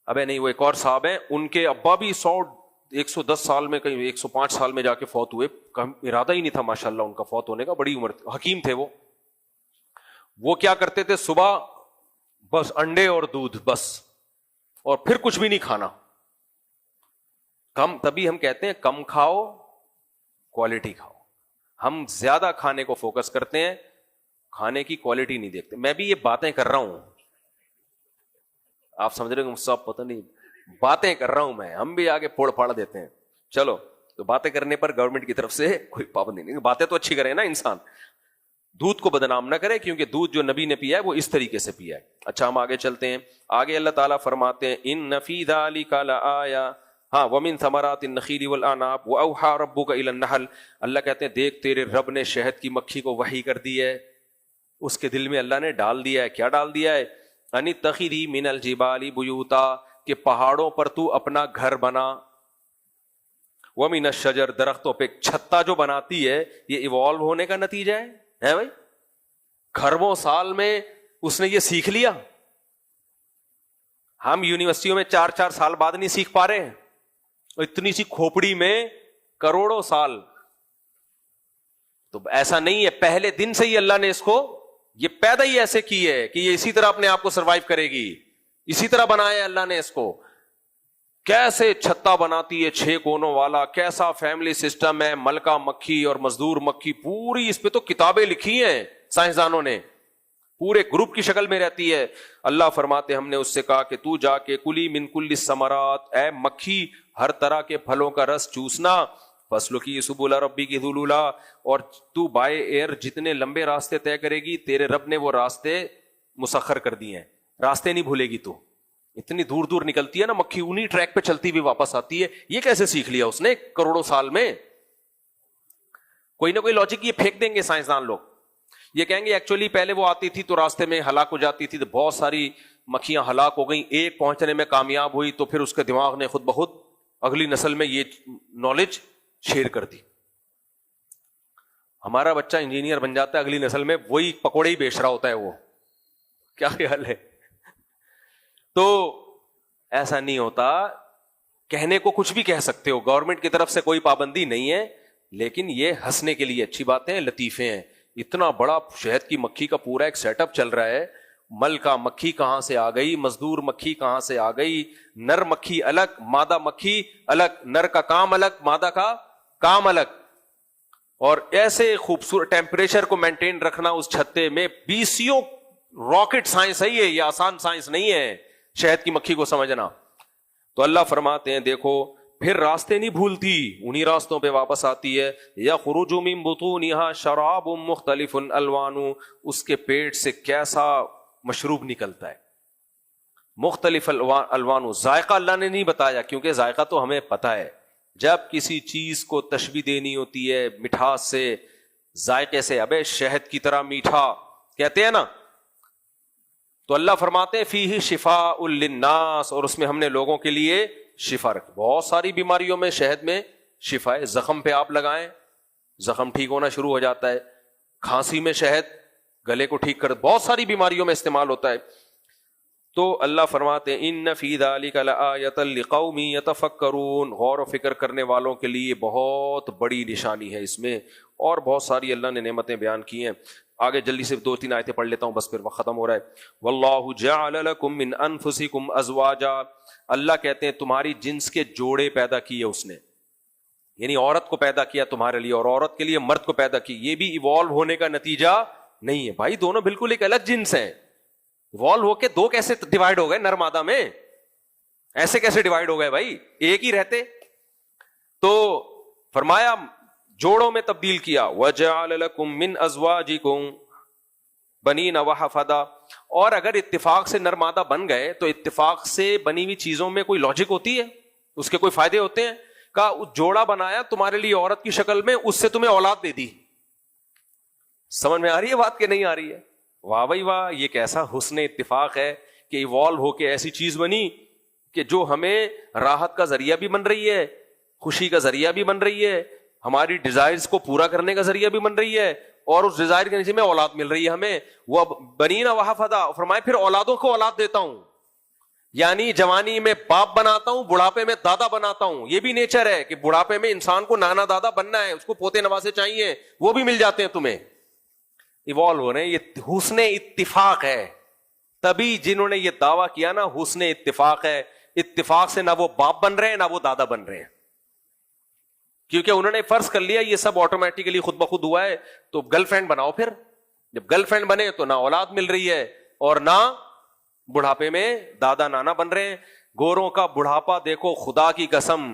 ابے نہیں, وہ ایک اور صاحب ہیں, ان کے ابا بھی 110 سال میں, کہیں 105 سال میں جا کے فوت ہوئے. ارادہ ہی نہیں تھا ماشاءاللہ ان کا فوت ہونے کا, بڑی عمر, حکیم تھے وہ. وہ کیا کرتے تھے, صبح بس انڈے اور دودھ بس, اور پھر کچھ بھی نہیں کھانا. کم, تبھی ہم کہتے ہیں کم کھاؤ کوالٹی کھاؤ. ہم زیادہ کھانے کو فوکس کرتے ہیں, کھانے کی کوالٹی نہیں دیکھتے. میں بھی یہ باتیں کر رہا ہوں, آپ سمجھ رہے ہو مجھ سے پتہ نہیں, باتیں کر رہا ہوں میں, ہم بھی آگے پھوڑ پھاڑ دیتے ہیں. چلو, تو باتیں کرنے پر گورنمنٹ کی طرف سے کوئی پابندی نہیں, باتیں تو اچھی کرے نا انسان, دودھ کو بدنام نہ کرے, کیونکہ دودھ جو نبی نے پیا ہے وہ اس طریقے سے پیا ہے. اچھا ہم آگے چلتے ہیں. آگے اللہ تعالیٰ فرماتے ہیں ان فی ذلک لآیہ, ہاں, ومن ثمرات النخیل والعناب واوحى ربک الی النحل. اللہ کہتے ہیں دیکھ تیرے رب نے شہد کی مکھی کو وحی کر دی ہے, اس کے دل میں اللہ نے ڈال دیا ہے. کیا ڈال دیا ہے؟ ان اتخذی من الجبال بیوتا, کہ پہاڑوں پر تو اپنا گھر بنا. ومن الشجر, درختوں پہ چھتا جو بناتی ہے, یہ ایوالو ہونے کا نتیجہ ہے بھائی. کھربوں سال میں اس نے یہ سیکھ لیا. ہم یونیورسٹیوں میں 4 سال بعد نہیں سیکھ پا رہے ہیں, اتنی سی کھوپڑی میں کروڑوں سال. تو ایسا نہیں ہے, پہلے دن سے ہی اللہ نے اس کو یہ پیدا ہی ایسے کی ہے کہ یہ اسی طرح اپنے آپ کو سروائیو کرے گی. اسی طرح بنایا ہے اللہ نے اس کو. کیسے چھتا بناتی ہے 6 کونوں والا, کیسا فیملی سسٹم ہے, ملکہ مکھی اور مزدور مکھی, پوری اس پہ تو کتابیں لکھی ہیں سائنسدانوں نے, پورے گروپ کی شکل میں رہتی ہے. اللہ فرماتے ہم نے اس سے کہا کہ تو جا کے کلی من کل الثمرات, اے مکھی ہر طرح کے پھلوں کا رس چوسنا. فسلکی سبل ربک ذللا, اور تو بائے ایئر جتنے لمبے راستے طے کرے گی تیرے رب نے وہ راستے مسخر کر دیے ہیں. راستے نہیں بھولے گی تو, اتنی دور دور نکلتی ہے نا مکھی, انہی ٹریک پہ چلتی ہوئی واپس آتی ہے. یہ کیسے سیکھ لیا اس نے کروڑوں سال میں؟ کوئی نہ کوئی لاجک یہ پھینک دیں گے سائنسدان لوگ. یہ کہیں گے ایکچولی پہلے وہ آتی تھی تو راستے میں ہلاک ہو جاتی تھی, تو بہت ساری مکھیاں ہلاک ہو گئیں, ایک پہنچنے میں کامیاب ہوئی تو پھر اس کے دماغ نے خود بخود اگلی نسل میں یہ نالج شیئر کر دی. ہمارا بچہ انجینئر بن جاتا ہے, اگلی نسل میں وہی پکوڑے ہی بیچ رہا ہوتا ہے. وہ کیا خیال ہے؟ تو ایسا نہیں ہوتا. کہنے کو کچھ بھی کہہ سکتے ہو, گورنمنٹ کی طرف سے کوئی پابندی نہیں ہے, لیکن یہ ہنسنے کے لیے اچھی باتیں ہیں, لطیفے ہیں. اتنا بڑا شہد کی مکھی کا پورا ایک سیٹ اپ چل رہا ہے. ملکہ مکھی کہاں سے آ گئی, مزدور مکھی کہاں سے آ گئی, نر مکھی الگ, مادہ مکھی الگ, نر کا کام الگ, مادہ کا کام الگ. اور ایسے خوبصورت ٹیمپریچر کو مینٹین رکھنا اس چھتے میں, بیسیوں راکٹ سائنس ہے یہ آسان سائنس نہیں ہے شہد کی مکھی کو سمجھنا. تو اللہ فرماتے ہیں دیکھو پھر راستے نہیں بھولتی, انہی راستوں پہ واپس آتی ہے. یخرج من بطونها شراب مختلف الوان, اس کے پیٹ سے کیسا مشروب نکلتا ہے, مختلف الوان. ذائقہ اللہ نے نہیں بتایا, کیونکہ ذائقہ تو ہمیں پتا ہے. جب کسی چیز کو تشبیہ دینی ہوتی ہے مٹھاس سے, ذائقے سے, ابے شہد کی طرح میٹھا کہتے ہیں نا, تو اللہ فرماتے ہیں فیہ شفاء للناس, اور اس میں ہم نے لوگوں کے لیے شفا رکھی. بہت ساری بیماریوں میں شہد میں شفا ہے. زخم پہ آپ لگائیں, زخم ٹھیک ہونا شروع ہو جاتا ہے. کھانسی میں شہد گلے کو ٹھیک کر, بہت ساری بیماریوں میں استعمال ہوتا ہے. تو اللہ فرماتے ہیں ان فی ذلک لآیۃ لقوم یتفکرون, غور و فکر کرنے والوں کے لیے بہت بڑی نشانی ہے اس میں. اور بہت ساری اللہ نے نعمتیں بیان کی ہیں. آگے جلدی سے 2-3 آیتیں پڑھ لیتا ہوں, بس پھر وقت ختم ہو رہا ہے. واللہ جعل لکم من انفسکم ازواجا, اللہ کہتے ہیں تمہاری جنس کے جوڑے پیدا کیے اس نے, یعنی عورت کو پیدا کیا تمہارے لیے اور عورت کے لیے مرد کو پیدا کی. یہ بھی ایوالو ہونے کا نتیجہ نہیں ہے بھائی, دونوں بالکل ایک الگ جنس ہیں. ایوالو ہو کے دو کیسے ڈیوائڈ ہو گئے نر مادہ میں؟ ایسے کیسے ڈیوائڈ ہو گئے بھائی, ایک ہی رہتے. تو فرمایا جوڑوں میں تبدیل کیا. وَجَعَلَ لَكُم مِّنْ أَزْوَاجِكُمْ بَنِينَ وَحَفَدًا. اور اگر اتفاق سے نر مادہ بن گئے تو اتفاق سے بنی ہوئی چیزوں میں کوئی لاجک ہوتی ہے, اس کے کوئی فائدے ہوتے ہیں؟ کہا جوڑا بنایا تمہارے لیے عورت کی شکل میں, اس سے تمہیں اولاد دے دی. سمجھ میں آ رہی ہے بات کہ نہیں آ رہی ہے؟ واہ بھائی واہ, یہ کیسا حسن اتفاق ہے کہ ایوالو ہو کے ایسی چیز بنی کہ جو ہمیں راحت کا ذریعہ بھی بن رہی ہے, خوشی کا ذریعہ بھی بن رہی ہے, ہماری ڈیزائرز کو پورا کرنے کا ذریعہ بھی بن رہی ہے, اور اس ڈیزائر کے نیچے میں اولاد مل رہی ہے ہمیں. وہ بنین وحفدا, فرمائے پھر اولادوں کو اولاد دیتا ہوں, یعنی جوانی میں باپ بناتا ہوں, بڑھاپے میں دادا بناتا ہوں. یہ بھی نیچر ہے کہ بڑھاپے میں انسان کو نانا دادا بننا ہے, اس کو پوتے نواسے چاہیے, وہ بھی مل جاتے ہیں تمہیں. ایوالو ہو رہے ہیں, یہ حسن اتفاق ہے. تبھی جنہوں نے یہ دعویٰ کیا نا حسن اتفاق ہے, اتفاق سے نہ وہ باپ بن رہے ہیں نہ وہ دادا بن رہے ہیں, کیونکہ انہوں نے فرض کر لیا یہ سب آٹومیٹیکلی خود بخود ہوا ہے. تو گرل فرینڈ بناؤ, پھر جب گرل فرینڈ بنے تو نہ اولاد مل رہی ہے اور نہ بڑھاپے میں دادا نانا بن رہے ہیں. گوروں کا بڑھاپا دیکھو, خدا کی قسم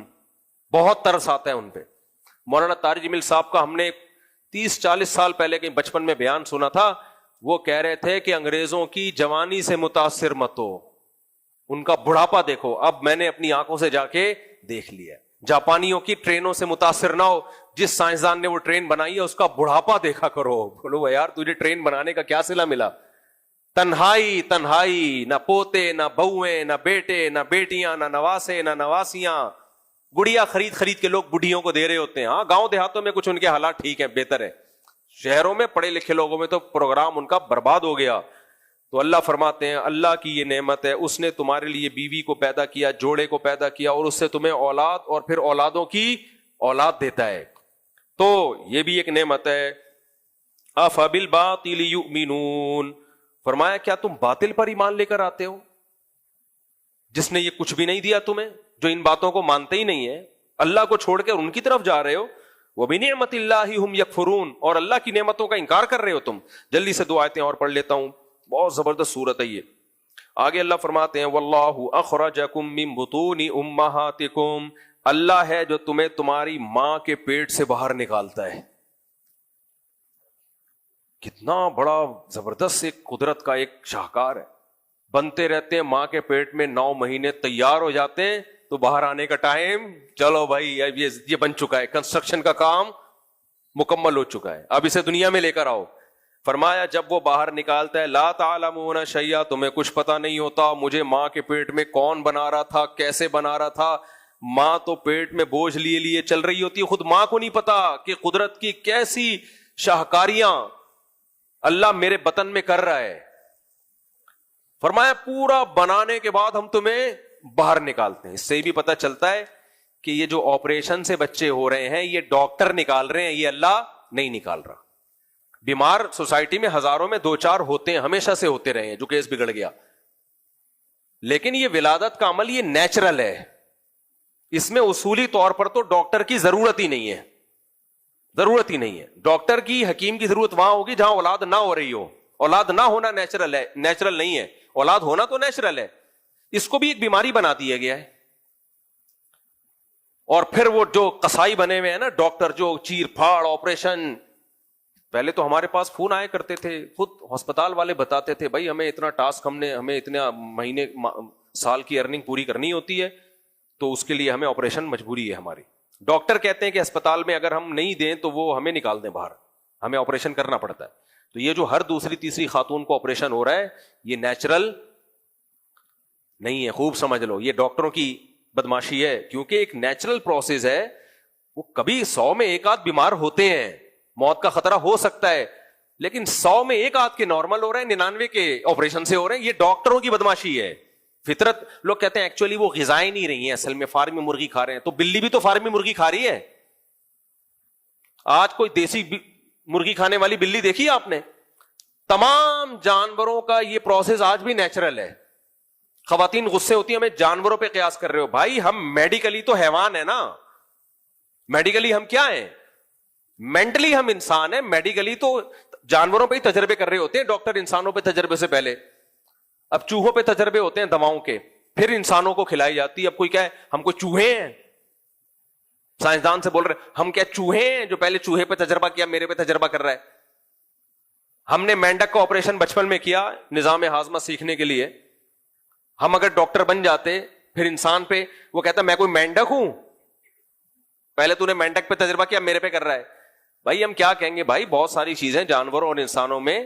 بہت ترس آتا ہے ان پہ. مولانا طارق جمیل صاحب کا ہم نے 30-40 سال پہلے کہیں بچپن میں بیان سنا تھا. وہ کہہ رہے تھے کہ انگریزوں کی جوانی سے متاثر مت ہو, ان کا بڑھاپا دیکھو. اب میں نے اپنی آنکھوں سے جا کے دیکھ لیا. جاپانیوں کی ٹرینوں سے متاثر نہ ہو, جس سائنسدان نے وہ ٹرین بنائی ہے اس کا بڑھاپا دیکھا کرو. بولو یار تجھے ٹرین بنانے کا کیا صلہ ملا؟ تنہائی تنہائی, نہ پوتے نہ بہویں نہ بیٹے نہ بیٹیاں نہ نواسے نہ نواسیاں. گڑیا خرید کے لوگ بڑھیوں کو دے رہے ہوتے ہیں. ہاں گاؤں دیہاتوں میں کچھ ان کے حالات ٹھیک ہیں, بہتر ہے. شہروں میں پڑھے لکھے لوگوں میں تو پروگرام ان کا برباد ہو گیا. تو اللہ فرماتے ہیں اللہ کی یہ نعمت ہے, اس نے تمہارے لیے بیوی کو پیدا کیا, جوڑے کو پیدا کیا, اور اس سے تمہیں اولاد اور پھر اولادوں کی اولاد دیتا ہے. تو یہ بھی ایک نعمت ہے. افبالباطل یؤمنون, فرمایا کیا تم باطل پر ایمان لے کر آتے ہو, جس نے یہ کچھ بھی نہیں دیا تمہیں, جو ان باتوں کو مانتے ہی نہیں ہے, اللہ کو چھوڑ کے ان کی طرف جا رہے ہو. وَبِنِعْمَتِ اللَّهِ هُمْ يَكْفُرُونَ, اور اللہ کی نعمتوں کا انکار کر رہے ہو تم. جلدی سے 2 آیتیں اور پڑھ لیتا ہوں, بہت زبردست صورت ہے یہ. آگے اللہ فرماتے ہیں وَاللَّهُ أَخْرَجَكُم مِّن بُطُونِ أُمَّهَاتِكُمْ, اللہ ہے جو تمہیں تمہاری ماں کے پیٹ سے باہر نکالتا ہے. کتنا بڑا زبردست ایک قدرت کا ایک شاہکار ہے. بنتے رہتے ہیں ماں کے پیٹ میں, 9 مہینے تیار ہو جاتے ہیں, تو باہر آنے کا ٹائم, چلو بھائی یہ بن چکا ہے, کنسٹرکشن کا کام مکمل ہو چکا ہے, اب اسے دنیا میں لے کر آؤ. فرمایا جب وہ باہر نکالتا ہے لا تعلمون شیئا, تمہیں کچھ پتا نہیں ہوتا مجھے ماں کے پیٹ میں کون بنا رہا تھا, کیسے بنا رہا تھا. ماں تو پیٹ میں بوجھ لیے چل رہی ہوتی ہے, خود ماں کو نہیں پتا کہ قدرت کی کیسی شاہکاریاں اللہ میرے بطن میں کر رہا ہے. فرمایا پورا بنانے کے بعد ہم تمہیں باہر نکالتے ہیں. اس سے بھی پتہ چلتا ہے کہ یہ جو آپریشن سے بچے ہو رہے ہیں یہ ڈاکٹر نکال رہے ہیں, یہ اللہ نہیں نکال رہا. بیمار سوسائٹی میں ہزاروں میں 2-4 ہوتے ہیں, ہمیشہ سے ہوتے رہے ہیں جو کیس بگڑ گیا. لیکن یہ ولادت کا عمل یہ نیچرل ہے, اس میں اصولی طور پر تو ڈاکٹر کی ضرورت ہی نہیں ہے, ضرورت ہی نہیں ہے. ڈاکٹر کی حکیم کی ضرورت وہاں ہوگی جہاں اولاد نہ ہو رہی ہو. اولاد نہ ہونا نیچرل ہے, نیچرل نہیں ہے. اولاد ہونا تو نیچرل ہے, اس کو بھی ایک بیماری بنا دیا گیا ہے. اور پھر وہ جو قصائی بنے ہوئے ہیں نا ڈاکٹر, جو چیر پھاڑ آپریشن. پہلے تو ہمارے پاس فون آئے کرتے تھے, خود ہسپتال والے بتاتے تھے بھائی ہمیں اتنا ٹاسک, ہمیں اتنا مہینے سال کی ارننگ پوری کرنی ہوتی ہے, تو اس کے لیے ہمیں آپریشن مجبوری ہے ہماری. ڈاکٹر کہتے ہیں کہ اسپتال میں اگر ہم نہیں دیں تو وہ ہمیں نکال دیں باہر, ہمیں آپریشن کرنا پڑتا ہے. تو یہ جو ہر دوسری تیسری خاتون کو آپریشن ہو رہا ہے یہ نیچرل نہیں ہے, خوب سمجھ لو. یہ ڈاکٹروں کی بدماشی ہے, کیونکہ ایک نیچرل پروسیس ہے. وہ کبھی 100 میں 1 آدھ بیمار ہوتے ہیں, موت کا خطرہ ہو سکتا ہے, لیکن 100 میں 1 آدھ کے نارمل ہو رہے ہیں, 99 کے آپریشن سے ہو رہے ہیں. یہ ڈاکٹروں کی بدماشی ہے. فطرت لوگ کہتے ہیں ایکچولی وہ غذائیں نہیں رہی ہیں, اصل میں فارمی مرغی کھا رہے ہیں. تو بلی بھی تو فارمی مرغی کھا رہی ہے. آج کوئی دیسی مرغی کھانے والی بلی دیکھی آپ نے؟ تمام جانوروں کا یہ پروسیس آج بھی نیچرل ہے. خواتین غصے ہوتی ہیں ہمیں جانوروں پہ قیاس کر رہے ہو. بھائی ہم میڈیکلی تو حیوان ہے نا, میڈیکلی ہم کیا ہیں؟ مینٹلی ہم انسان ہیں, میڈیکلی تو جانوروں پہ ہی تجربے کر رہے ہوتے ہیں ڈاکٹر انسانوں پہ تجربے سے پہلے. اب چوہوں پہ تجربے ہوتے ہیں دواؤں کے, پھر انسانوں کو کھلائی جاتی ہے. اب کوئی کہے ہم کوئی چوہے ہیں, سائنسدان سے بول رہے ہم کیا چوہے ہیں جو پہلے چوہے پہ تجربہ کیا میرے پہ تجربہ کر رہا ہے. ہم نے مینڈک کا آپریشن بچپن میں کیا نظام ہاضمہ سیکھنے کے لیے. ہم اگر ڈاکٹر بن جاتے پھر انسان پہ, وہ کہتا میں کوئی مینڈک ہوں, پہلے تو نے مینڈک پہ تجربہ کیا میرے پہ کر رہا ہے. بھائی ہم کیا کہیں گے, بھائی بہت ساری چیزیں جانوروں اور انسانوں میں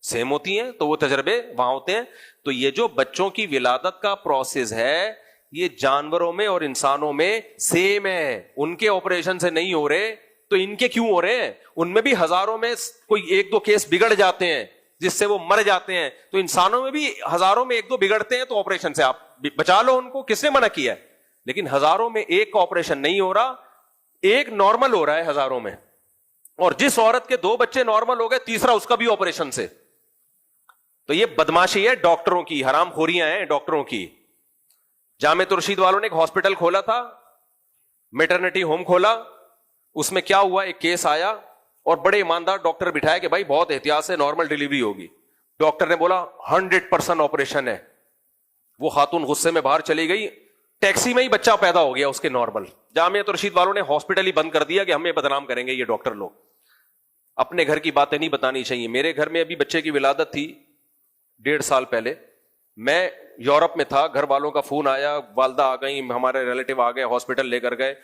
سیم ہوتی ہیں تو وہ تجربے وہاں ہوتے ہیں. تو یہ جو بچوں کی ولادت کا پروسیس ہے یہ جانوروں میں اور انسانوں میں سیم ہے. ان کے آپریشن سے نہیں ہو رہے تو ان کے کیوں ہو رہے ہیں؟ ان میں بھی ہزاروں میں کوئی ایک دو کیس بگڑ جاتے ہیں جس سے وہ مر جاتے ہیں, تو انسانوں میں بھی ہزاروں میں ایک دو بگڑتے ہیں تو آپریشن سے آپ بچا لو ان کو, کس نے منع کیا ہے؟ لیکن ہزاروں میں ایک کا آپریشن نہیں ہو رہا, ایک نارمل ہو رہا ہے ہزاروں میں. اور جس عورت کے 2 بچے نارمل ہو گئے, تیسرا اس کا بھی آپریشن سے. تو یہ بدماشی ہے ڈاکٹروں کی, حرام خوریاں ہیں ڈاکٹروں کی. جامعہ رشید والوں نے ایک ہاسپٹل کھولا تھا, میٹرنٹی ہوم کھولا. اس میں کیا ہوا, ایک کیس آیا اور بڑے ایماندار ڈاکٹر بٹھائے کہ بھائی بہت احتیاط سے نارمل ڈیلیوری ہوگی. ڈاکٹر نے بولا 100% آپریشن ہے. وہ خاتون غصے میں باہر چلی گئی, ٹیکسی میں ہی بچہ پیدا ہو گیا اس کے نارمل. جامعہ رشید والوں نے ہاسپٹل ہی بند کر دیا کہ ہمیں بدنام کریں گے یہ ڈاکٹر لوگ. اپنے گھر کی باتیں نہیں بتانی چاہیے. میرے گھر میں ابھی بچے کی ولادت تھی 1.5 سال پہلے, میں یورپ میں تھا, گھر والوں کا فون آیا, والدہ آ گئی, ہمارے ریلیٹو آ گئے, ہاسپٹل لے کر گئے.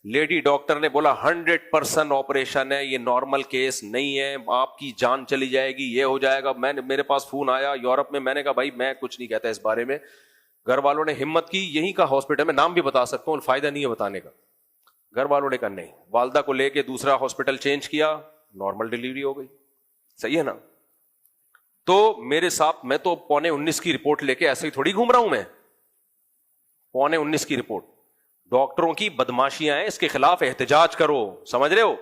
لیڈی ڈاکٹر نے بولا 100% آپریشن ہے, یہ نارمل کیس نہیں ہے, آپ کی جان چلی جائے گی, یہ ہو جائے گا. میرے پاس فون آیا یورپ میں, میں نے کہا بھائی میں کچھ نہیں کہتا اس بارے میں. گھر والوں نے ہمت کی, یہیں کا ہاسپٹل, میں نام بھی بتا سکتا ہوں, فائدہ نہیں ہے بتانے کا. گھر والوں نے کہا نہیں, والدہ کو لے کے دوسرا ہاسپٹل چینج کیا, نارمل ڈیلیوری ہو گئی. صحیح ہے نا؟ تو میرے ساتھ, میں تو 19:15 کی رپورٹ لے کے ایسے ہی تھوڑی گھوم رہا ہوں, میں 19:15 کی رپورٹ. ڈاکٹروں کی بدماشیاں ہیں, اس کے خلاف احتجاج کرو. سمجھ رہے ہو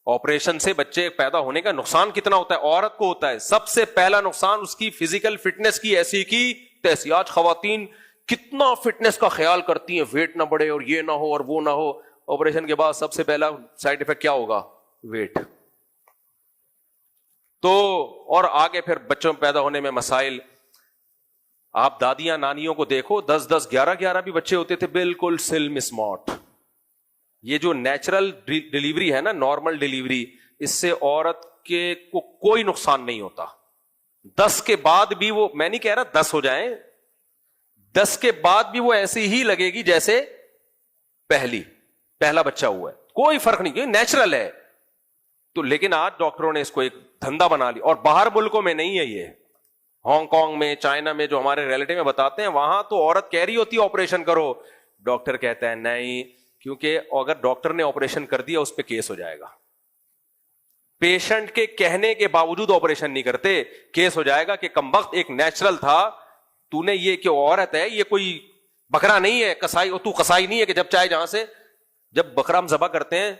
آپریشن سے بچے پیدا ہونے کا نقصان کتنا ہوتا ہے؟ عورت کو ہوتا ہے سب سے پہلا نقصان, اس کی فزیکل فٹنس کی ایسی کی تیسی. آج خواتین کتنا فٹنس کا خیال کرتی ہیں, ویٹ نہ بڑھے اور یہ نہ ہو اور وہ نہ ہو. آپریشن کے بعد سب سے پہلا سائڈ افیکٹ کیا ہوگا؟ ویٹ. تو اور آگے پھر بچوں پیدا ہونے میں مسائل. آپ دادیاں نانیوں کو دیکھو, 10-10 11-11 بھی بچے ہوتے تھے, بالکل سلم اسمارٹ. یہ جو نیچرل ڈیلیوری ہے نا, نارمل ڈیلیوری, اس سے عورت کے کو کوئی نقصان نہیں ہوتا. 10 کے بعد بھی وہ, میں نہیں کہہ رہا 10 ہو جائیں, 10 کے بعد بھی وہ ایسی ہی لگے گی جیسے پہلا بچہ ہوا ہے, کوئی فرق نہیں, یہ نیچرل ہے. تو لیکن آج ڈاکٹروں نے اس کو ایک دھندا بنا لی, اور باہر ملکوں میں نہیں ہے یہ. ہانگ کانگ میں, چائنا میں, جو ہمارے ریلیٹیو میں بتاتے ہیں, وہاں تو عورت کہہ رہی ہوتی ہے آپریشن کرو, ڈاکٹر کہتا ہے نہیں, کیونکہ اگر ڈاکٹر نے آپریشن کر دیا اس پہ کیس ہو جائے گا. پیشنٹ کے کہنے کے باوجود آپریشن نہیں کرتے, کیس ہو جائے گا کہ کمبخت ایک نیچرل تھا, تو نے یہ کہ عورت ہے, یہ کوئی بکرا نہیں ہے, کسائی, تو کسائی نہیں ہے کہ جب چاہے جہاں سے. جب بکرا ہم ذبح کرتے ہیں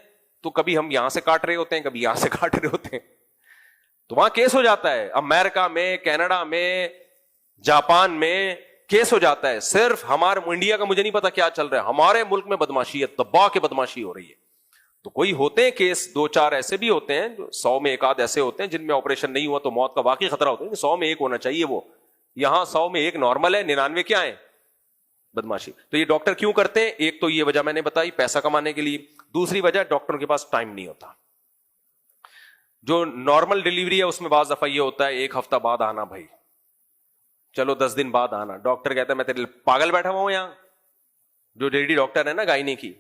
تو کبھی ہم یہاں سے کاٹ رہے ہوتے ہیں, کبھی یہاں سے کاٹ رہے ہوتے ہیں, تو وہاں کیس ہو جاتا ہے. امریکہ میں, کینیڈا میں, جاپان میں کیس ہو جاتا ہے. صرف ہمارے انڈیا کا مجھے نہیں پتا کیا چل رہا ہے, ہمارے ملک میں بدماشی ہے, دبا کے بدماشی ہو رہی ہے. تو کوئی ہوتے ہیں کیس 2-4 ایسے بھی ہوتے ہیں, جو 100 میں 1 آدھ ایسے ہوتے ہیں جن میں آپریشن نہیں ہوا تو موت کا واقعی خطرہ ہوتا ہے, 100 میں 1 ہونا چاہیے وہ. یہاں 100 میں 1 نارمل ہے, 99 کیا ہے؟ بدماشی. تو یہ ڈاکٹر کیوں کرتے ہیں؟ ایک تو یہ وجہ میں نے بتائی, پیسہ کمانے کے لیے. دوسری وجہ, ڈاکٹروں کے پاس ٹائم نہیں ہوتا. جو نارمل ڈیلیوری ہے اس میں بعض دفعہ یہ ہوتا ہے 1 ہفتہ بعد آنا, بھائی چلو 10 دن بعد آنا. ڈاکٹر کہتا ہے میں تیرے پاگل بیٹھا ہوا ہوں یہاں. جو لیڈی ڈاکٹر ہے نا گائنی کی,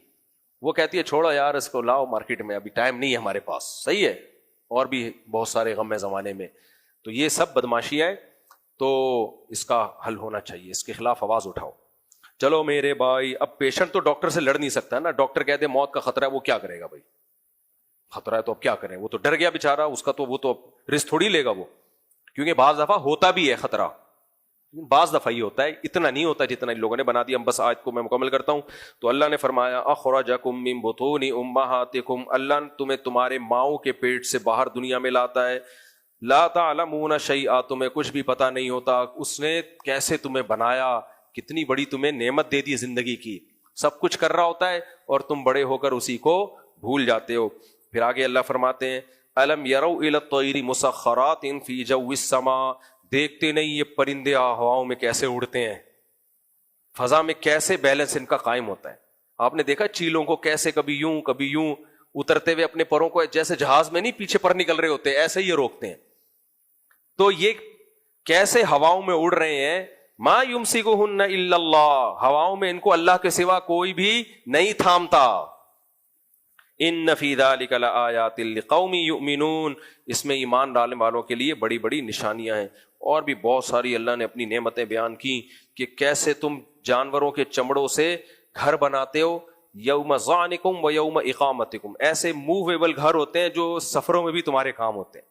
وہ کہتی ہے چھوڑو یار اس کو, لاؤ مارکیٹ میں, ابھی ٹائم نہیں ہے ہمارے پاس. صحیح ہے, اور بھی بہت سارے غم ہے زمانے میں. تو یہ سب بدماشی ہے, تو اس کا حل ہونا چاہیے, اس کے خلاف آواز اٹھاؤ. چلو میرے بھائی, اب پیشنٹ تو ڈاکٹر سے لڑ نہیں سکتا نا. ڈاکٹر کہتے ہیں موت کا خطرہ ہے, وہ کیا کرے گا بھائی؟ خطرہ ہے تو اب کیا کریں, وہ تو ڈر گیا بیچارہ, اس کا تو وہ تو رسک تھوڑی لے گا وہ, کیونکہ بعض دفعہ ہوتا بھی ہے خطرہ, بعض دفعہ ہی ہوتا ہے, اتنا نہیں ہوتا جتنا ان لوگوں نے بنا دیا. ہم بس آیت کو میں مکمل کرتا ہوں. تو اللہ نے فرمایا اخرجکم من بطون امہاتکم, اللہ تمہیں تمہارے ماؤں کے پیٹ سے باہر دنیا میں لاتا ہے. لا تعلمون شیئا, تمہیں کچھ بھی پتہ نہیں ہوتا اس نے کیسے تمہیں بنایا, کتنی بڑی تمہیں نعمت دے دی زندگی کی. سب کچھ کر رہا ہوتا ہے اور تم بڑے ہو کر اسی کو بھول جاتے ہو. پھر آگے اللہ فرماتے ہیں الم یروا الی الطیر مسخرات فی جو السماء، دیکھتے نہیں یہ پرندے ہواؤں میں کیسے اڑتے ہیں، فضا میں کیسے بیلنس ان کا قائم ہوتا ہے. آپ نے دیکھا چیلوں کو کیسے کبھی یوں اترتے ہوئے اپنے پروں کو جیسے جہاز میں نہیں پیچھے پر نکل رہے ہوتے ایسے ہی یہ روکتے ہیں. تو یہ کیسے ہواؤں میں اڑ رہے ہیں. ما یمسکہن الا اللہ، ہواؤں میں ان کو اللہ کے سوا کوئی بھی نہیں تھامتا. ان فی ذلک لآیات لقوم یؤمنون، اس میں ایمان ڈالنے والوں کے لیے بڑی بڑی نشانیاں ہیں. اور بھی بہت ساری اللہ نے اپنی نعمتیں بیان کی کہ کیسے تم جانوروں کے چمڑوں سے گھر بناتے ہو، یوم ظعنکم و یوم اقامتکم، ایسے موویبل گھر ہوتے ہیں جو سفروں میں بھی تمہارے کام ہوتے ہیں.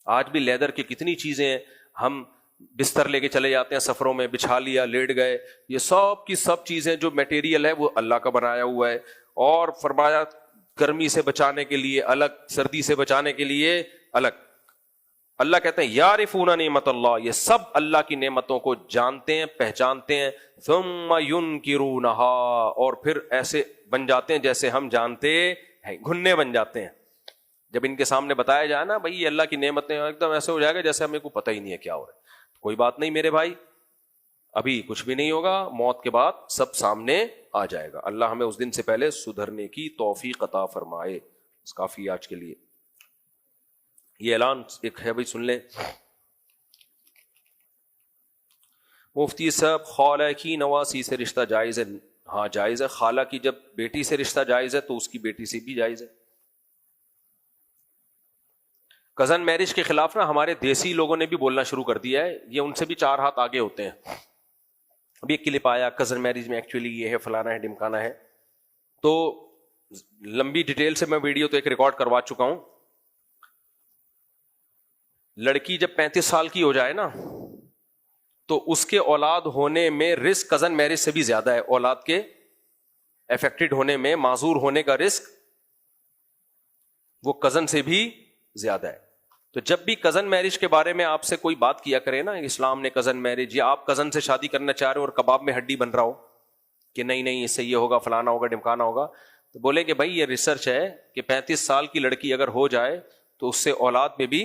آج بھی لیدر کی کتنی چیزیں ہیں، ہم بستر لے کے چلے جاتے ہیں سفروں میں، بچھا لیا لیٹ گئے، یہ سب کی سب چیزیں جو میٹیریل ہے وہ اللہ کا بنایا ہوا ہے. اور فرمایا گرمی سے بچانے کے لیے الگ، سردی سے بچانے کے لیے الگ. اللہ کہتے ہیں یعرفون نعمت اللہ، یہ سب اللہ کی نعمتوں کو جانتے ہیں، پہچانتے ہیں. ثم ینکرونہا، اور پھر ایسے بن جاتے ہیں جیسے ہم جانتے ہیں، گھننے بن جاتے ہیں. جب ان کے سامنے بتایا جائے نا بھائی یہ اللہ کی نعمتیں، ایک دم ایسے ہو جائے گا جیسے ہمیں کو پتہ ہی نہیں ہے کیا ہو رہا ہے. کوئی بات نہیں میرے بھائی، ابھی کچھ بھی نہیں ہوگا، موت کے بعد سب سامنے آ جائے گا. اللہ ہمیں اس دن سے پہلے سدھرنے کی توفیق عطا فرمائے. کافی آج کے لیے یہ اعلان ایک ہے بھائی سن لیں. مفتی صاحب، خالہ کی نواسی سے رشتہ جائز ہے؟ ہاں جائز ہے. خالہ کی جب بیٹی سے رشتہ جائز ہے تو اس کی بیٹی سے بھی جائز ہے. کزن میرج کے خلاف نا ہمارے دیسی لوگوں نے بھی بولنا شروع کر دیا ہے، یہ ان سے بھی 4 ہاتھ آگے ہوتے ہیں. ابھی ایک کلپ آیا کزن میرج میں ایکچولی یہ ہے، فلانا ہے، ڈمکانا ہے. تو لمبی ڈیٹیل سے میں ویڈیو تو ایک ریکارڈ کروا چکا ہوں. لڑکی جب 35 سال کی ہو جائے نا تو اس کے اولاد ہونے میں رسک کزن میرج سے بھی زیادہ ہے. اولاد کے افیکٹڈ ہونے میں، معذور ہونے کا رسک وہ کزن سے بھی زیادہ ہے. تو جب بھی کزن میرج کے بارے میں آپ سے کوئی بات کیا کرے نا، اسلام نے کزن میرج، یا آپ کزن سے شادی کرنا چاہ رہے ہو اور کباب میں ہڈی بن رہا ہو کہ نہیں اس سے یہ ہوگا، فلانا ہوگا، ڈمکانا ہوگا، تو بولے کہ بھائی یہ ریسرچ ہے کہ 35 سال کی لڑکی اگر ہو جائے تو اس سے اولاد میں بھی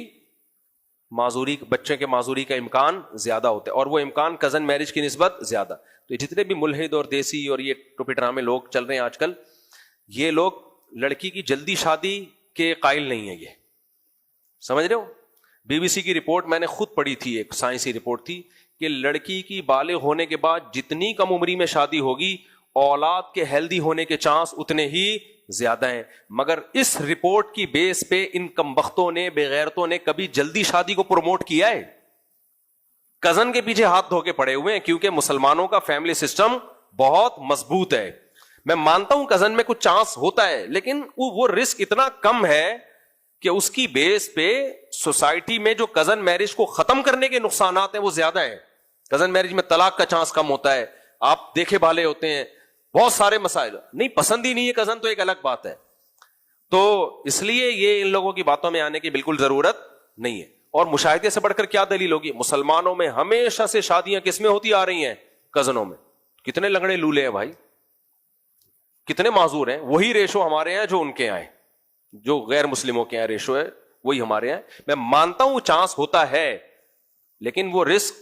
معذوری، بچے کے معذوری کا امکان زیادہ ہوتا ہے، اور وہ امکان کزن میرج کی نسبت زیادہ. تو جتنے بھی ملحد اور دیسی اور یہ ٹوپی ڈرامے لوگ چل رہے ہیں آج کل، یہ لوگ لڑکی کی جلدی شادی کے قائل نہیں ہیں. یہ سمجھ رہے ہو؟ بی بی سی کی رپورٹ میں نے خود پڑھی تھی، ایک سائنسی رپورٹ تھی کہ لڑکی کی بالغ ہونے کے بعد جتنی کم عمری میں شادی ہوگی، اولاد کے ہیلدی ہونے کے چانس اتنے ہی زیادہ ہیں. مگر اس رپورٹ کی بیس پہ ان کمبختوں نے، بے غیرتوں نے کبھی جلدی شادی کو پروموٹ کیا ہے؟ کزن کے پیچھے ہاتھ دھو کے پڑے ہوئے ہیں، کیونکہ مسلمانوں کا فیملی سسٹم بہت مضبوط ہے. میں مانتا ہوں کزن میں کچھ چانس ہوتا ہے، لیکن وہ رسک اتنا کم ہے کہ اس کی بیس پہ سوسائٹی میں جو کزن میرج کو ختم کرنے کے نقصانات ہیں وہ زیادہ ہیں. کزن میرج میں طلاق کا چانس کم ہوتا ہے، آپ دیکھے بھالے ہوتے ہیں، بہت سارے مسائل. نہیں پسند ہی نہیں ہے کزن تو ایک الگ بات ہے. تو اس لیے یہ ان لوگوں کی باتوں میں آنے کی بالکل ضرورت نہیں ہے. اور مشاہدے سے بڑھ کر کیا دلیل ہوگی؟ مسلمانوں میں ہمیشہ سے شادیاں کس میں ہوتی آ رہی ہیں؟ کزنوں میں. کتنے لنگڑے لولے ہیں بھائی، کتنے معذور ہیں. وہی ریشو ہمارے ہیں جو ان کے آئے، جو غیر مسلموں کے یہاں ریشو ہے وہی ہمارے یہاں. میں مانتا ہوں چانس ہوتا ہے، لیکن وہ رسک،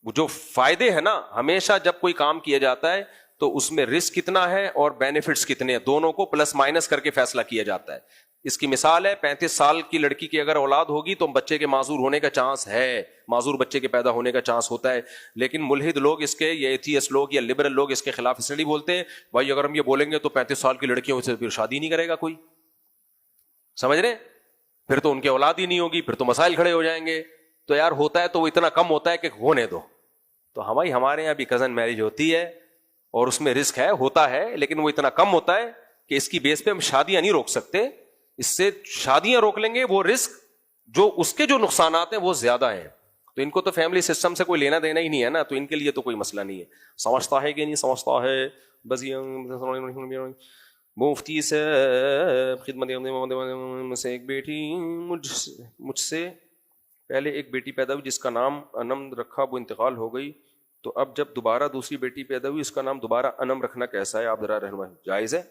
جو فائدے ہیں نا، ہمیشہ جب کوئی کام کیا جاتا ہے تو اس میں رسک کتنا ہے اور بینیفٹس کتنے ہیں، دونوں کو پلس مائنس کر کے فیصلہ کیا جاتا ہے. اس کی مثال ہے 35 سال کی لڑکی کی اگر اولاد ہوگی تو بچے کے معذور ہونے کا چانس ہے، معذور بچے کے پیدا ہونے کا چانس ہوتا ہے. لیکن ملحد لوگ اس کے، یا ایتھیسٹ لوگ یا لبرل لوگ اس کے خلاف اس لیے بولتے ہیں بھائی اگر ہم یہ بولیں گے تو 35 سال کی لڑکیوں سے پھر شادی نہیں کرے گا کوئی. سمجھ رہے؟ پھر تو ان کی اولاد ہی نہیں ہوگی، پھر تو مسائل کھڑے ہو جائیں گے. تو یار ہوتا ہے تو وہ اتنا کم ہوتا ہے کہ ہونے دو. تو ہمارے یہاں بھی کزن میرج ہوتی ہے اور اس میں رسک ہے، ہوتا ہے، لیکن وہ اتنا کم ہوتا ہے کہ اس کی بیس پہ ہم شادیاں نہیں روک سکتے. اس سے شادیاں روک لیں گے، وہ رسک جو اس کے جو نقصانات ہیں وہ زیادہ ہیں. تو ان کو تو فیملی سسٹم سے کوئی لینا دینا ہی نہیں ہے نا، تو ان کے لیے تو کوئی مسئلہ نہیں ہے. سمجھتا ہے کہ نہیں سمجھتا ہے بس. مفتی سے خدمت سے ایک بیٹی، مجھ سے پہلے ایک بیٹی پیدا ہوئی جس کا نام انم رکھا، وہ انتقال ہو گئی، تو اب جب دوبارہ دوسری بیٹی پیدا ہوئی اس کا نام دوبارہ انم رکھنا کیسا ہے؟ آپ ذرا رہنمائی. جائز ہے.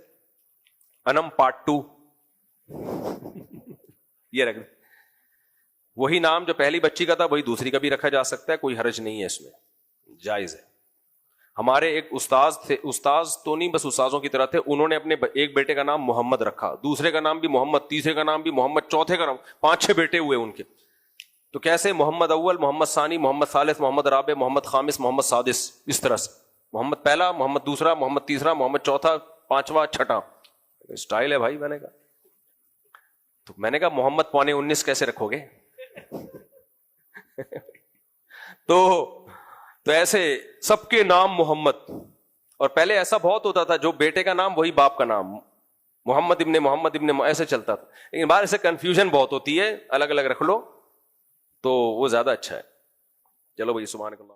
انم پارٹ 2 یہ رکھ دیں. وہی نام جو پہلی بچی کا تھا وہی دوسری کا بھی رکھا جا سکتا ہے, کوئی حرج نہیں ہے اس میں, جائز ہے. ہمارے ایک استاذ تھے, استاذ تو نہیں بس استاذوں کی طرح تھے, انہوں نے اپنے ایک بیٹے کا نام محمد رکھا, دوسرے کا نام بھی محمد, تیسرے کا نام بھی محمد, چوتھے کا نام, 5-6 بیٹے ہوئے ان کے. تو کیسے؟ محمد اول, محمد ثانی, محمد ثالث, محمد رابع, محمد خامس, محمد سادس, اس طرح سے. محمد پہلا, محمد دوسرا, محمد تیسرا, محمد چوتھا, 5واں, 6واں. اسٹائل ہے بھائی. میں نے کہا محمد 19.25 کیسے رکھو گے؟ تو ایسے سب کے نام محمد. اور پہلے ایسا بہت ہوتا تھا, جو بیٹے کا نام وہی باپ کا نام, محمد ابن ایسے چلتا تھا. لیکن باہر سے کنفیوژن بہت ہوتی ہے, الگ الگ رکھ لو تو وہ زیادہ اچھا ہے. چلو بھائی, سبحان اللہ.